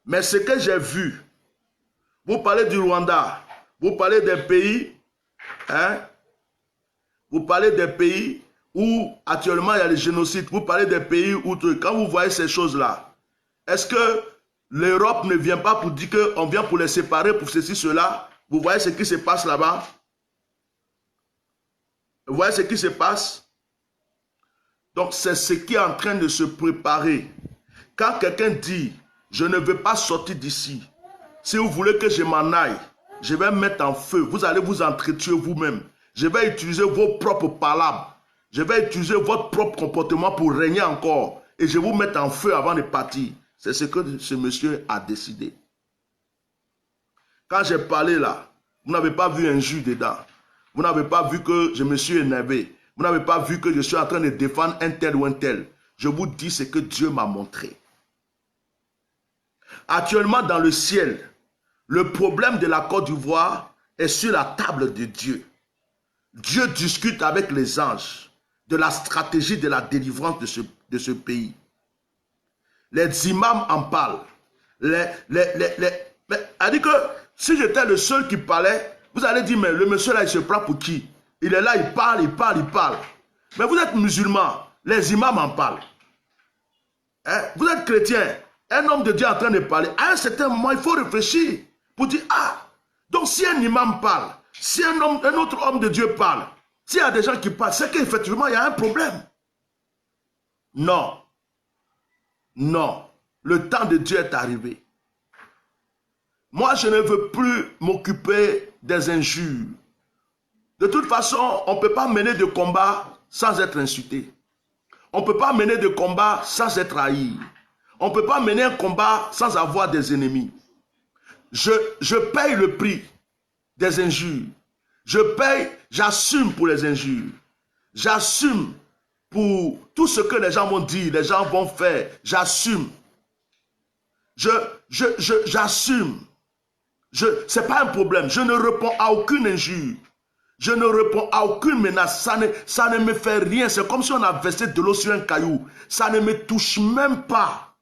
Mais ce que j'ai vu, vous parlez du Rwanda, vous parlez des pays, hein, vous parlez des pays où actuellement il y a les génocides, vous parlez des pays où, quand vous voyez ces choses-là, est-ce que l'Europe ne vient pas pour dire qu'on vient pour les séparer, pour ceci, cela? Vous voyez ce qui se passe là-bas? Vous voyez ce qui se passe? Donc c'est ce qui est en train de se préparer. Quand quelqu'un dit, je ne veux pas sortir d'ici, si vous voulez que je m'en aille, je vais mettre en feu, vous allez vous entretuer vous-même. Je vais utiliser vos propres palabres. Je vais utiliser votre propre comportement pour régner encore. Et je vais vous mettre en feu avant de partir. C'est ce que ce monsieur a décidé. Quand j'ai parlé là, vous n'avez pas vu un jus dedans. Vous n'avez pas vu que je me suis énervé. Vous n'avez pas vu que je suis en train de défendre un tel ou un tel. Je vous dis ce que Dieu m'a montré. Actuellement dans le ciel, le problème de la Côte d'Ivoire est sur la table de Dieu. Dieu discute avec les anges de la stratégie de la délivrance de ce pays. Les imams en parlent. Elle dit que si j'étais le seul qui parlait, vous allez dire, mais le monsieur là, il se prend pour qui? Il est là, il parle, il parle, il parle. Mais vous êtes musulman, les imams en parlent. Hein? Vous êtes chrétien, un homme de Dieu est en train de parler. À un certain moment, il faut réfléchir pour dire, ah, Donc si un imam parle, si un autre homme de Dieu parle, s'il y a des gens qui parlent, c'est qu'effectivement il y a un problème. Non. Non. Le temps de Dieu est arrivé. Moi, je ne veux plus m'occuper des injures. De toute façon, on ne peut pas mener de combat sans être insulté. On ne peut pas mener de combat sans être haï. On ne peut pas mener un combat sans avoir des ennemis. Je paye le prix des injures. Je paye, j'assume pour les injures. J'assume pour tout ce que les gens vont dire, les gens vont faire. J'assume. J'assume. Ce n'est pas un problème. Je ne réponds à aucune injure. Je ne réponds à aucune menace. Ça ne me fait rien. C'est comme si on a versé de l'eau sur un caillou. Ça ne me touche même pas.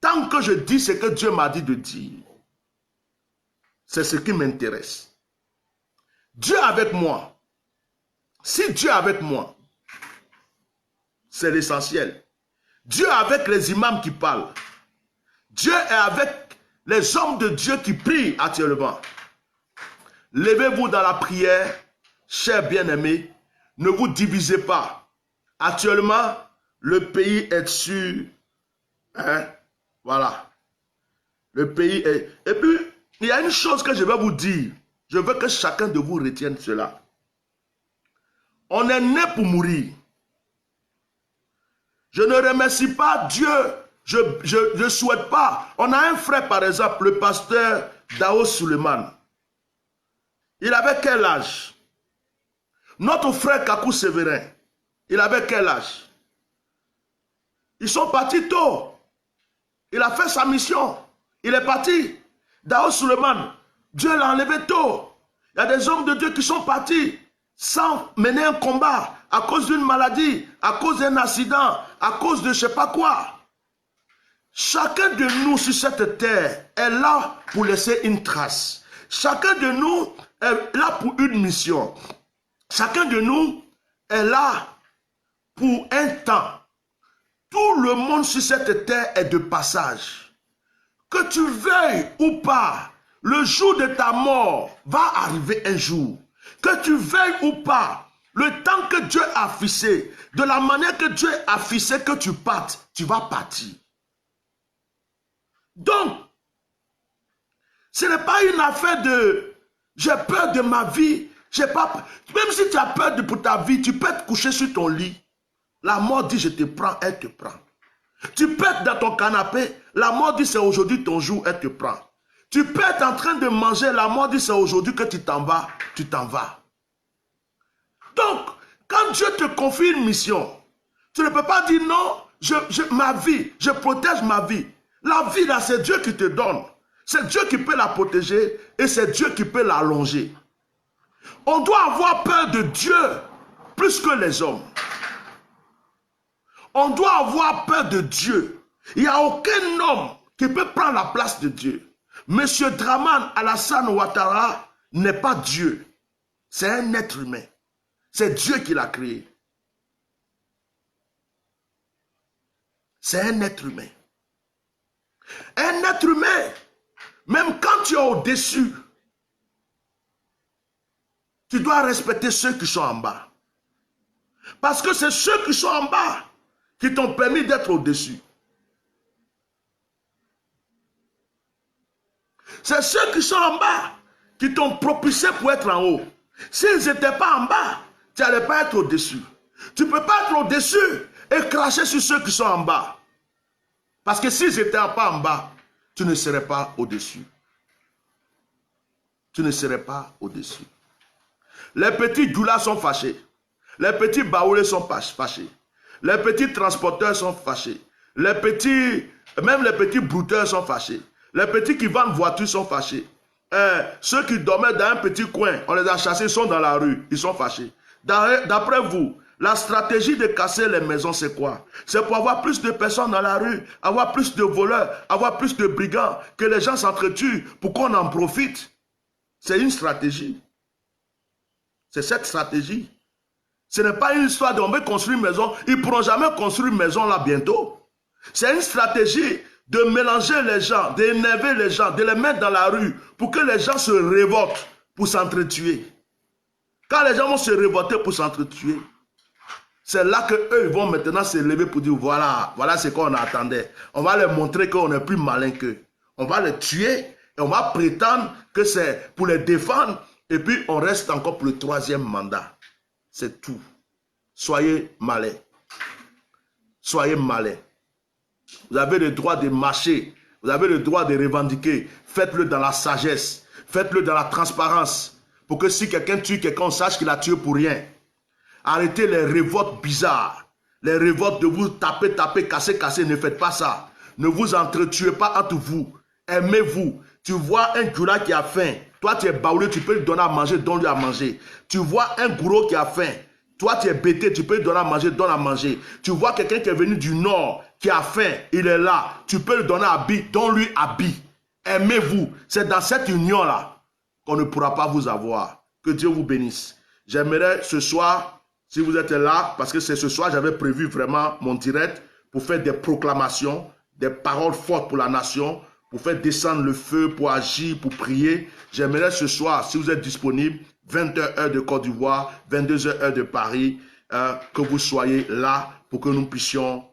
Tant que je dis ce que Dieu m'a dit de dire, c'est ce qui m'intéresse. Dieu avec moi. Si Dieu avec moi, c'est l'essentiel. Dieu avec les imams qui parlent. Dieu est avec les hommes de Dieu qui prient actuellement. Levez-vous dans la prière, chers bien-aimés. Ne vous divisez pas. Actuellement, le pays est sur... Voilà. Le pays est... Et puis, il y a une chose que je vais vous dire. Je veux que chacun de vous retienne cela. On est né pour mourir. Je ne remercie pas Dieu. Je ne souhaite pas. On a un frère, par exemple, le pasteur Dao Suleiman. Il avait quel âge? Notre frère Kakou Sévérin, il avait quel âge? Ils sont partis tôt. Il a fait sa mission. Il est parti. Dao Suleiman, Dieu l'a enlevé tôt. Il y a des hommes de Dieu qui sont partis sans mener un combat à cause d'une maladie, à cause d'un accident, à cause de je ne sais pas quoi. Chacun de nous sur cette terre est là pour laisser une trace. Chacun de nous est là pour une mission. Chacun de nous est là pour un temps. Tout le monde sur cette terre est de passage. Que tu veuilles ou pas, le jour de ta mort va arriver un jour. Que tu veuilles ou pas, le temps que Dieu a fixé, de la manière que Dieu a fixé que tu partes, tu vas partir. Donc, ce n'est pas une affaire de j'ai peur de ma vie, j'ai pas. Même si tu as peur pour ta vie, tu peux te coucher sur ton lit. La mort dit je te prends, elle te prend. Tu peux être dans ton canapé, la mort dit c'est aujourd'hui ton jour, elle te prend. Tu peux être en train de manger, la mort dit c'est aujourd'hui que tu t'en vas, tu t'en vas. Donc, quand Dieu te confie une mission, tu ne peux pas dire non, ma vie, je protège ma vie. La vie là, c'est Dieu qui te donne. C'est Dieu qui peut la protéger et c'est Dieu qui peut l'allonger. On doit avoir peur de Dieu plus que les hommes. On doit avoir peur de Dieu. Il n'y a aucun homme qui peut prendre la place de Dieu. Monsieur Draman Alassane Ouattara n'est pas Dieu. C'est un être humain. C'est Dieu qui l'a créé. C'est un être humain. Un être humain, même quand tu es au-dessus, tu dois respecter ceux qui sont en bas. Parce que c'est ceux qui sont en bas qui t'ont permis d'être au-dessus. C'est ceux qui sont en bas qui t'ont propulsé pour être en haut. S'ils n'étaient pas en bas, tu n'allais pas être au-dessus. Tu ne peux pas être au-dessus et cracher sur ceux qui sont en bas. Parce que s'ils n'étaient pas en bas, tu ne serais pas au-dessus. Tu ne serais pas au-dessus. Les petits doulas sont fâchés. Les petits baoulés sont fâchés. Les petits transporteurs sont fâchés. Même les petits brouteurs sont fâchés. Les petits qui vendent voitures sont fâchés. Ceux qui dormaient dans un petit coin, on les a chassés, ils sont dans la rue, ils sont fâchés. D'après vous, la stratégie de casser les maisons, c'est quoi? C'est pour avoir plus de personnes dans la rue, avoir plus de voleurs, avoir plus de brigands, que les gens s'entretuent pour qu'on en profite. C'est une stratégie. C'est cette stratégie. Ce n'est pas une histoire de on veut construire une maison. Ils ne pourront jamais construire une maison là bientôt. C'est une stratégie de mélanger les gens, d'énerver les gens, de les mettre dans la rue pour que les gens se révoltent pour s'entretuer. Quand les gens vont se révolter pour s'entretuer, c'est là qu'eux vont maintenant se lever pour dire voilà, voilà ce qu'on attendait. On va leur montrer qu'on est plus malin qu'eux. On va les tuer et on va prétendre que c'est pour les défendre et puis on reste encore pour le 3e mandat. C'est tout. Soyez malins. Soyez malins. Vous avez le droit de marcher. Vous avez le droit de revendiquer. Faites-le dans la sagesse. Faites-le dans la transparence. Pour que si quelqu'un tue quelqu'un, on sache qu'il a tué pour rien. Arrêtez les révoltes bizarres. Les révoltes de vous taper, casser. Ne faites pas ça. Ne vous entretuez pas entre vous. Aimez-vous. Tu vois un gula qui a faim. Toi, tu es baoulé, tu peux lui donner à manger, donne-lui à manger. Tu vois un gourou qui a faim. Toi, tu es bêté, tu peux lui donner à manger, donne à manger. Tu vois quelqu'un qui est venu du nord, qui a faim, il est là. Tu peux lui donner habit, donne-lui habit. Aimez-vous. C'est dans cette union-là qu'on ne pourra pas vous avoir. Que Dieu vous bénisse. J'aimerais ce soir, si vous êtes là, parce que c'est ce soir, j'avais prévu vraiment mon direct pour faire des proclamations, des paroles fortes pour la nation, pour faire descendre le feu, pour agir, pour prier. J'aimerais ce soir, si vous êtes disponible, 20h heure de Côte d'Ivoire, 22h heure de Paris, que vous soyez là pour que nous puissions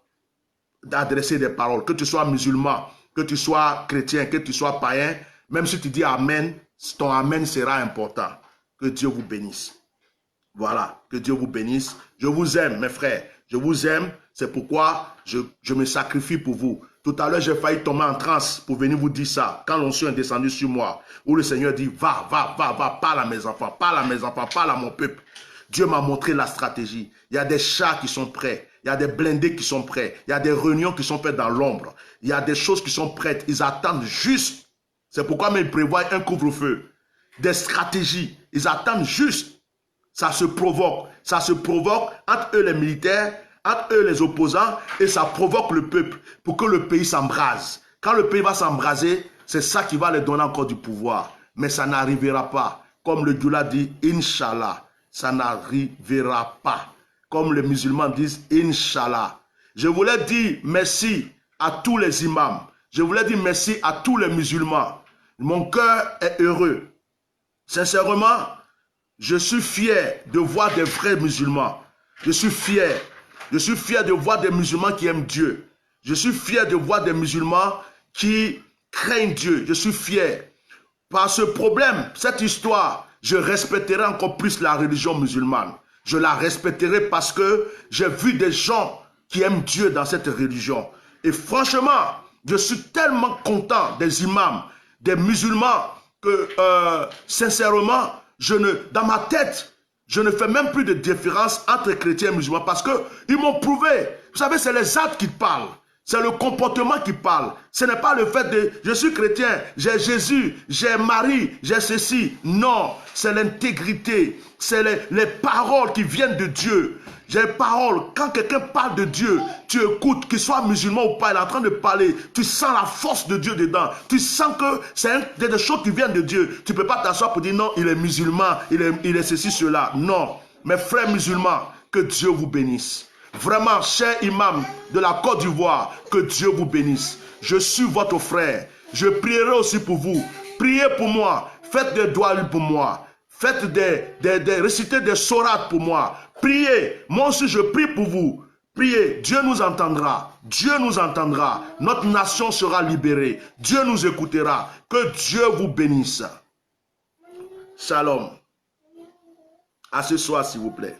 adresser des paroles. Que tu sois musulman, que tu sois chrétien, que tu sois païen, même si tu dis Amen, ton Amen sera important. Que Dieu vous bénisse. Voilà, que Dieu vous bénisse. Je vous aime, mes frères. Je vous aime. C'est pourquoi je me sacrifie pour vous. Tout à l'heure, j'ai failli tomber en transe pour venir vous dire ça. Quand l'onction est descendue sur moi, où le Seigneur dit, va, parle à mes enfants, parle à mon peuple. Dieu m'a montré la stratégie. Il y a des chars qui sont prêts. Il y a des blindés qui sont prêts. Il y a des réunions qui sont faites dans l'ombre. Il y a des choses qui sont prêtes. Ils attendent juste. C'est pourquoi même ils prévoient un couvre-feu. Des stratégies. Ils attendent juste. Ça se provoque. Ça se provoque entre eux les militaires, entre eux les opposants, et ça provoque le peuple pour que le pays s'embrase. Quand le pays va s'embraser, c'est ça qui va leur donner encore du pouvoir. Mais ça n'arrivera pas. Comme le Djoula dit, Inch'Allah, ça n'arrivera pas. Comme les musulmans disent, Inch'Allah. Je voulais dire merci à tous les imams. Je voulais dire merci à tous les musulmans. Mon cœur est heureux. Sincèrement, je suis fier de voir des vrais musulmans. Je suis fier. Je suis fier de voir des musulmans qui aiment Dieu. Je suis fier de voir des musulmans qui craignent Dieu. Je suis fier. Par ce problème, cette histoire, je respecterai encore plus la religion musulmane. Je la respecterai parce que j'ai vu des gens qui aiment Dieu dans cette religion. Et franchement, je suis tellement content des imams, des musulmans, que sincèrement, dans ma tête, je ne fais même plus de différence entre chrétiens et musulmans parce qu'ils m'ont prouvé. Vous savez, c'est les actes qui parlent. C'est le comportement qui parle. Ce n'est pas le fait de « je suis chrétien, j'ai Jésus, j'ai Marie, j'ai ceci ». Non, c'est l'intégrité. C'est les paroles qui viennent de Dieu. J'ai les paroles. Quand quelqu'un parle de Dieu, tu écoutes, qu'il soit musulman ou pas, il est en train de parler. Tu sens la force de Dieu dedans. Tu sens que c'est des choses qui viennent de Dieu. Tu ne peux pas t'asseoir pour dire non, il est musulman, il est ceci, cela. Non. Mes frères musulmans, que Dieu vous bénisse. Vraiment, cher imam de la Côte d'Ivoire, que Dieu vous bénisse. Je suis votre frère. Je prierai aussi pour vous. Priez pour moi. Faites des doigts pour moi. Faites récitez des sourates pour moi. Priez. Moi aussi, je prie pour vous. Priez. Dieu nous entendra. Dieu nous entendra. Notre nation sera libérée. Dieu nous écoutera. Que Dieu vous bénisse. Shalom. À ce soir, s'il vous plaît.